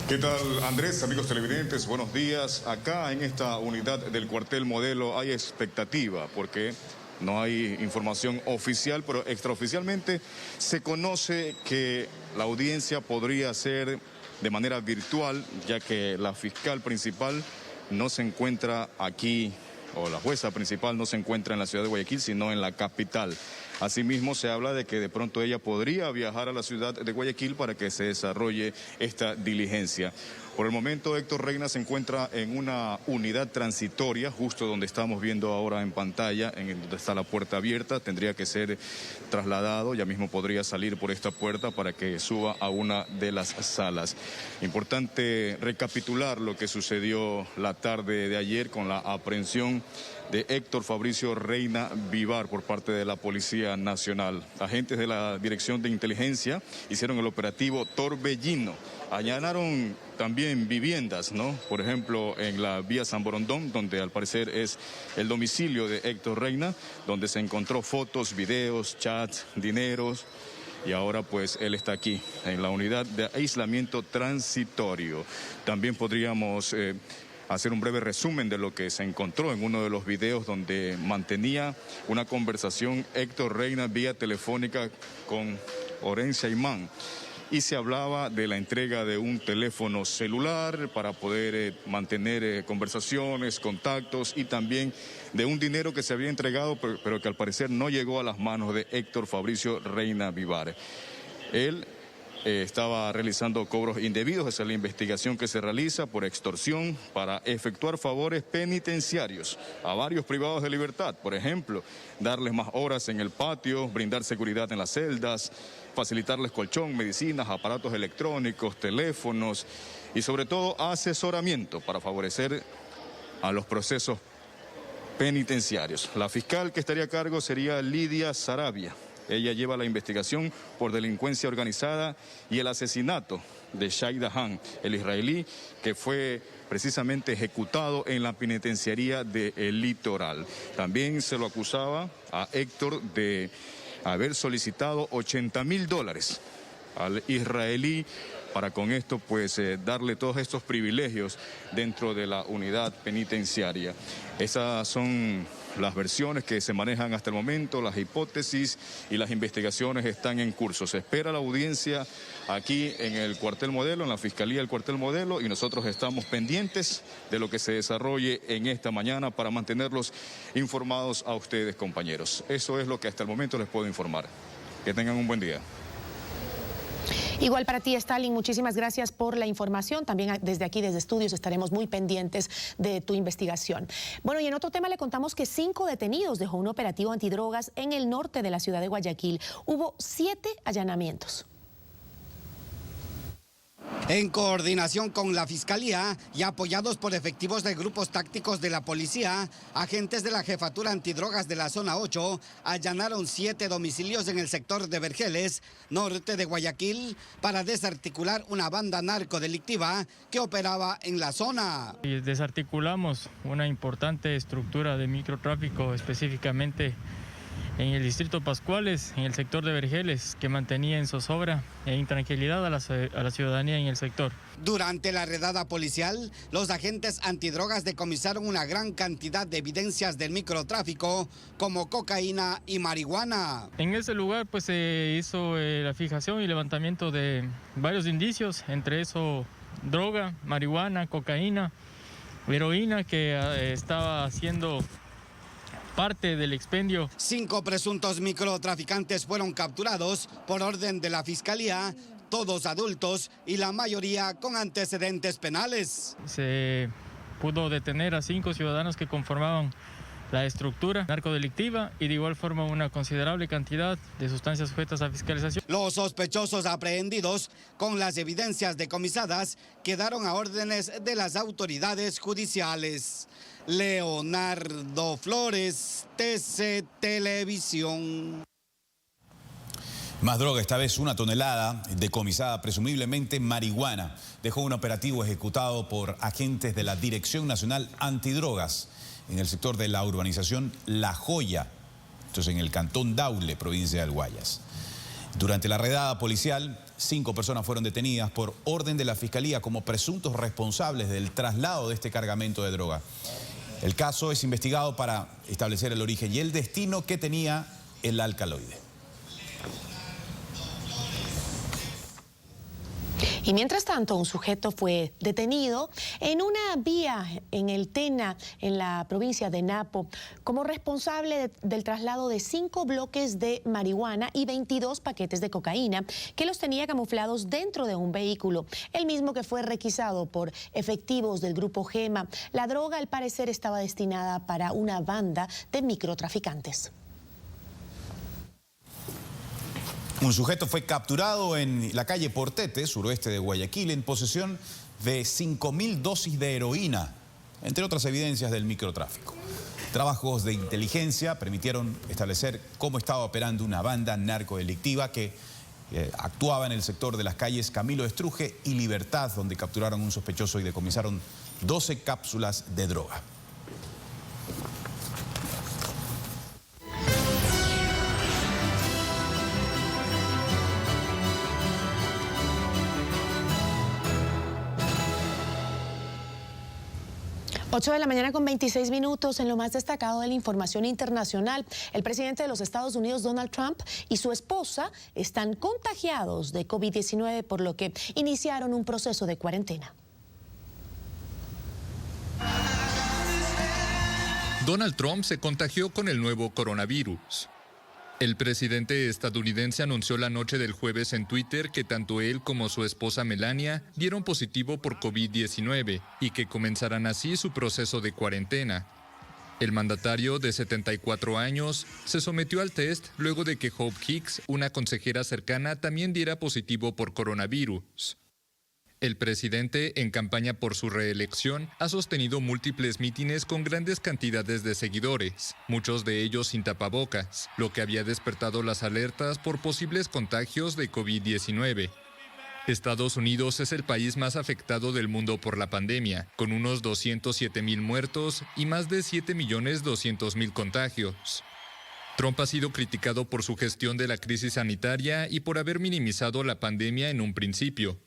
¿Qué tal, Andrés? Amigos televidentes, buenos días. Acá en esta unidad del cuartel Modelo hay expectativa porque no hay información oficial, pero extraoficialmente se conoce que la audiencia podría ser de manera virtual, ya que la fiscal principal no se encuentra aquí, o la jueza principal no se encuentra en la ciudad de Guayaquil, sino en la capital. Asimismo, se habla de que de pronto ella podría viajar a la ciudad de Guayaquil para que se desarrolle esta diligencia. Por el momento, Héctor Reina se encuentra en una unidad transitoria, justo donde estamos viendo ahora en pantalla, en donde está la puerta abierta. Tendría que ser trasladado, ya mismo podría salir por esta puerta para que suba a una de las salas. Importante recapitular lo que sucedió la tarde de ayer con la aprehensión de Héctor Fabricio Reina Vivar por parte de la Policía Nacional. Agentes de la Dirección de Inteligencia hicieron el operativo Torbellino. Allanaron también viviendas, ¿no? Por ejemplo, en la vía San Borondón, donde al parecer es el domicilio de Héctor Reina, donde se encontró fotos, videos, chats, dineros. Y ahora pues él está aquí, en la unidad de aislamiento transitorio. También podríamos hacer un breve resumen de lo que se encontró en uno de los videos donde mantenía una conversación Héctor Reina vía telefónica con Orencia Imán. Y se hablaba de la entrega de un teléfono celular para poder mantener conversaciones, contactos y también de un dinero que se había entregado pero que al parecer no llegó a las manos de Héctor Fabricio Reina Vivar. Él estaba realizando cobros indebidos, esa es la investigación que se realiza por extorsión para efectuar favores penitenciarios a varios privados de libertad, por ejemplo, darles más horas en el patio, brindar seguridad en las celdas, facilitarles colchón, medicinas, aparatos electrónicos, teléfonos y sobre todo asesoramiento para favorecer a los procesos penitenciarios. La fiscal que estaría a cargo sería Lidia Sarabia. Ella lleva la investigación por delincuencia organizada y el asesinato de Shai Dahan, el israelí que fue precisamente ejecutado en la penitenciaría del Litoral. También se lo acusaba a Héctor de haber solicitado $80.000 al israelí para con esto pues darle todos estos privilegios dentro de la unidad penitenciaria. Esas son las versiones que se manejan hasta el momento, las hipótesis y las investigaciones están en curso. Se espera la audiencia aquí en el cuartel Modelo, en la Fiscalía del cuartel Modelo, y nosotros estamos pendientes de lo que se desarrolle en esta mañana para mantenerlos informados a ustedes, compañeros. Eso es lo que hasta el momento les puedo informar. Que tengan un buen día. Igual para ti, Stalin, muchísimas gracias por la información. También desde aquí, desde estudios, estaremos muy pendientes de tu investigación. Bueno, y en otro tema le contamos que 5 detenidos dejó un operativo antidrogas en el norte de la ciudad de Guayaquil. Hubo 7 allanamientos. En coordinación con la Fiscalía y apoyados por efectivos de grupos tácticos de la policía, agentes de la Jefatura Antidrogas de la Zona 8 allanaron 7 domicilios en el sector de Vergeles, norte de Guayaquil, para desarticular una banda narcodelictiva que operaba en la zona. Desarticulamos una importante estructura de microtráfico, específicamente en el distrito Pascuales, en el sector de Vergeles, que mantenía en zozobra e intranquilidad a la ciudadanía en el sector. Durante la redada policial, los agentes antidrogas decomisaron una gran cantidad de evidencias del microtráfico, como cocaína y marihuana. En ese lugar pues se hizo la fijación y levantamiento de varios indicios, entre eso droga, marihuana, cocaína, heroína, que estaba haciendo parte del expendio. 5 presuntos microtraficantes fueron capturados por orden de la Fiscalía, todos adultos y la mayoría con antecedentes penales. Se pudo detener a 5 ciudadanos que conformaban la estructura narcodelictiva y de igual forma una considerable cantidad de sustancias sujetas a fiscalización. Los sospechosos aprehendidos con las evidencias decomisadas quedaron a órdenes de las autoridades judiciales. Leonardo Flores, TC Televisión. Más droga, esta vez 1 tonelada decomisada, presumiblemente marihuana. Dejó un operativo ejecutado por agentes de la Dirección Nacional Antidrogas en el sector de la urbanización La Joya, esto es en el cantón Daule, provincia del Guayas. Durante la redada policial, 5 personas fueron detenidas por orden de la Fiscalía como presuntos responsables del traslado de este cargamento de droga. El caso es investigado para establecer el origen y el destino que tenía el alcaloide. Y mientras tanto, un sujeto fue detenido en una vía en el Tena, en la provincia de Napo, como responsable del traslado de 5 bloques de marihuana y 22 paquetes de cocaína que los tenía camuflados dentro de un vehículo, el mismo que fue requisado por efectivos del grupo Gema. La droga, al parecer, estaba destinada para una banda de microtraficantes. Un sujeto fue capturado en la calle Portete, suroeste de Guayaquil, en posesión de 5.000 dosis de heroína, entre otras evidencias del microtráfico. Trabajos de inteligencia permitieron establecer cómo estaba operando una banda narcodelictiva que actuaba en el sector de las calles Camilo Estruje y Libertad, donde capturaron un sospechoso y decomisaron 12 cápsulas de droga. Ocho de la mañana con 26 minutos. En lo más destacado de la información internacional, el presidente de los Estados Unidos, Donald Trump, y su esposa están contagiados de COVID-19, por lo que iniciaron un proceso de cuarentena. Donald Trump se contagió con el nuevo coronavirus. El presidente estadounidense anunció la noche del jueves en Twitter que tanto él como su esposa Melania dieron positivo por COVID-19 y que comenzarán así su proceso de cuarentena. El mandatario, de 74 años, se sometió al test luego de que Hope Hicks, una consejera cercana, también diera positivo por coronavirus. El presidente, en campaña por su reelección, ha sostenido múltiples mítines con grandes cantidades de seguidores, muchos de ellos sin tapabocas, lo que había despertado las alertas por posibles contagios de COVID-19. Estados Unidos es el país más afectado del mundo por la pandemia, con unos 207.000 muertos y más de 7.200.000 contagios. Trump ha sido criticado por su gestión de la crisis sanitaria y por haber minimizado la pandemia en un principio.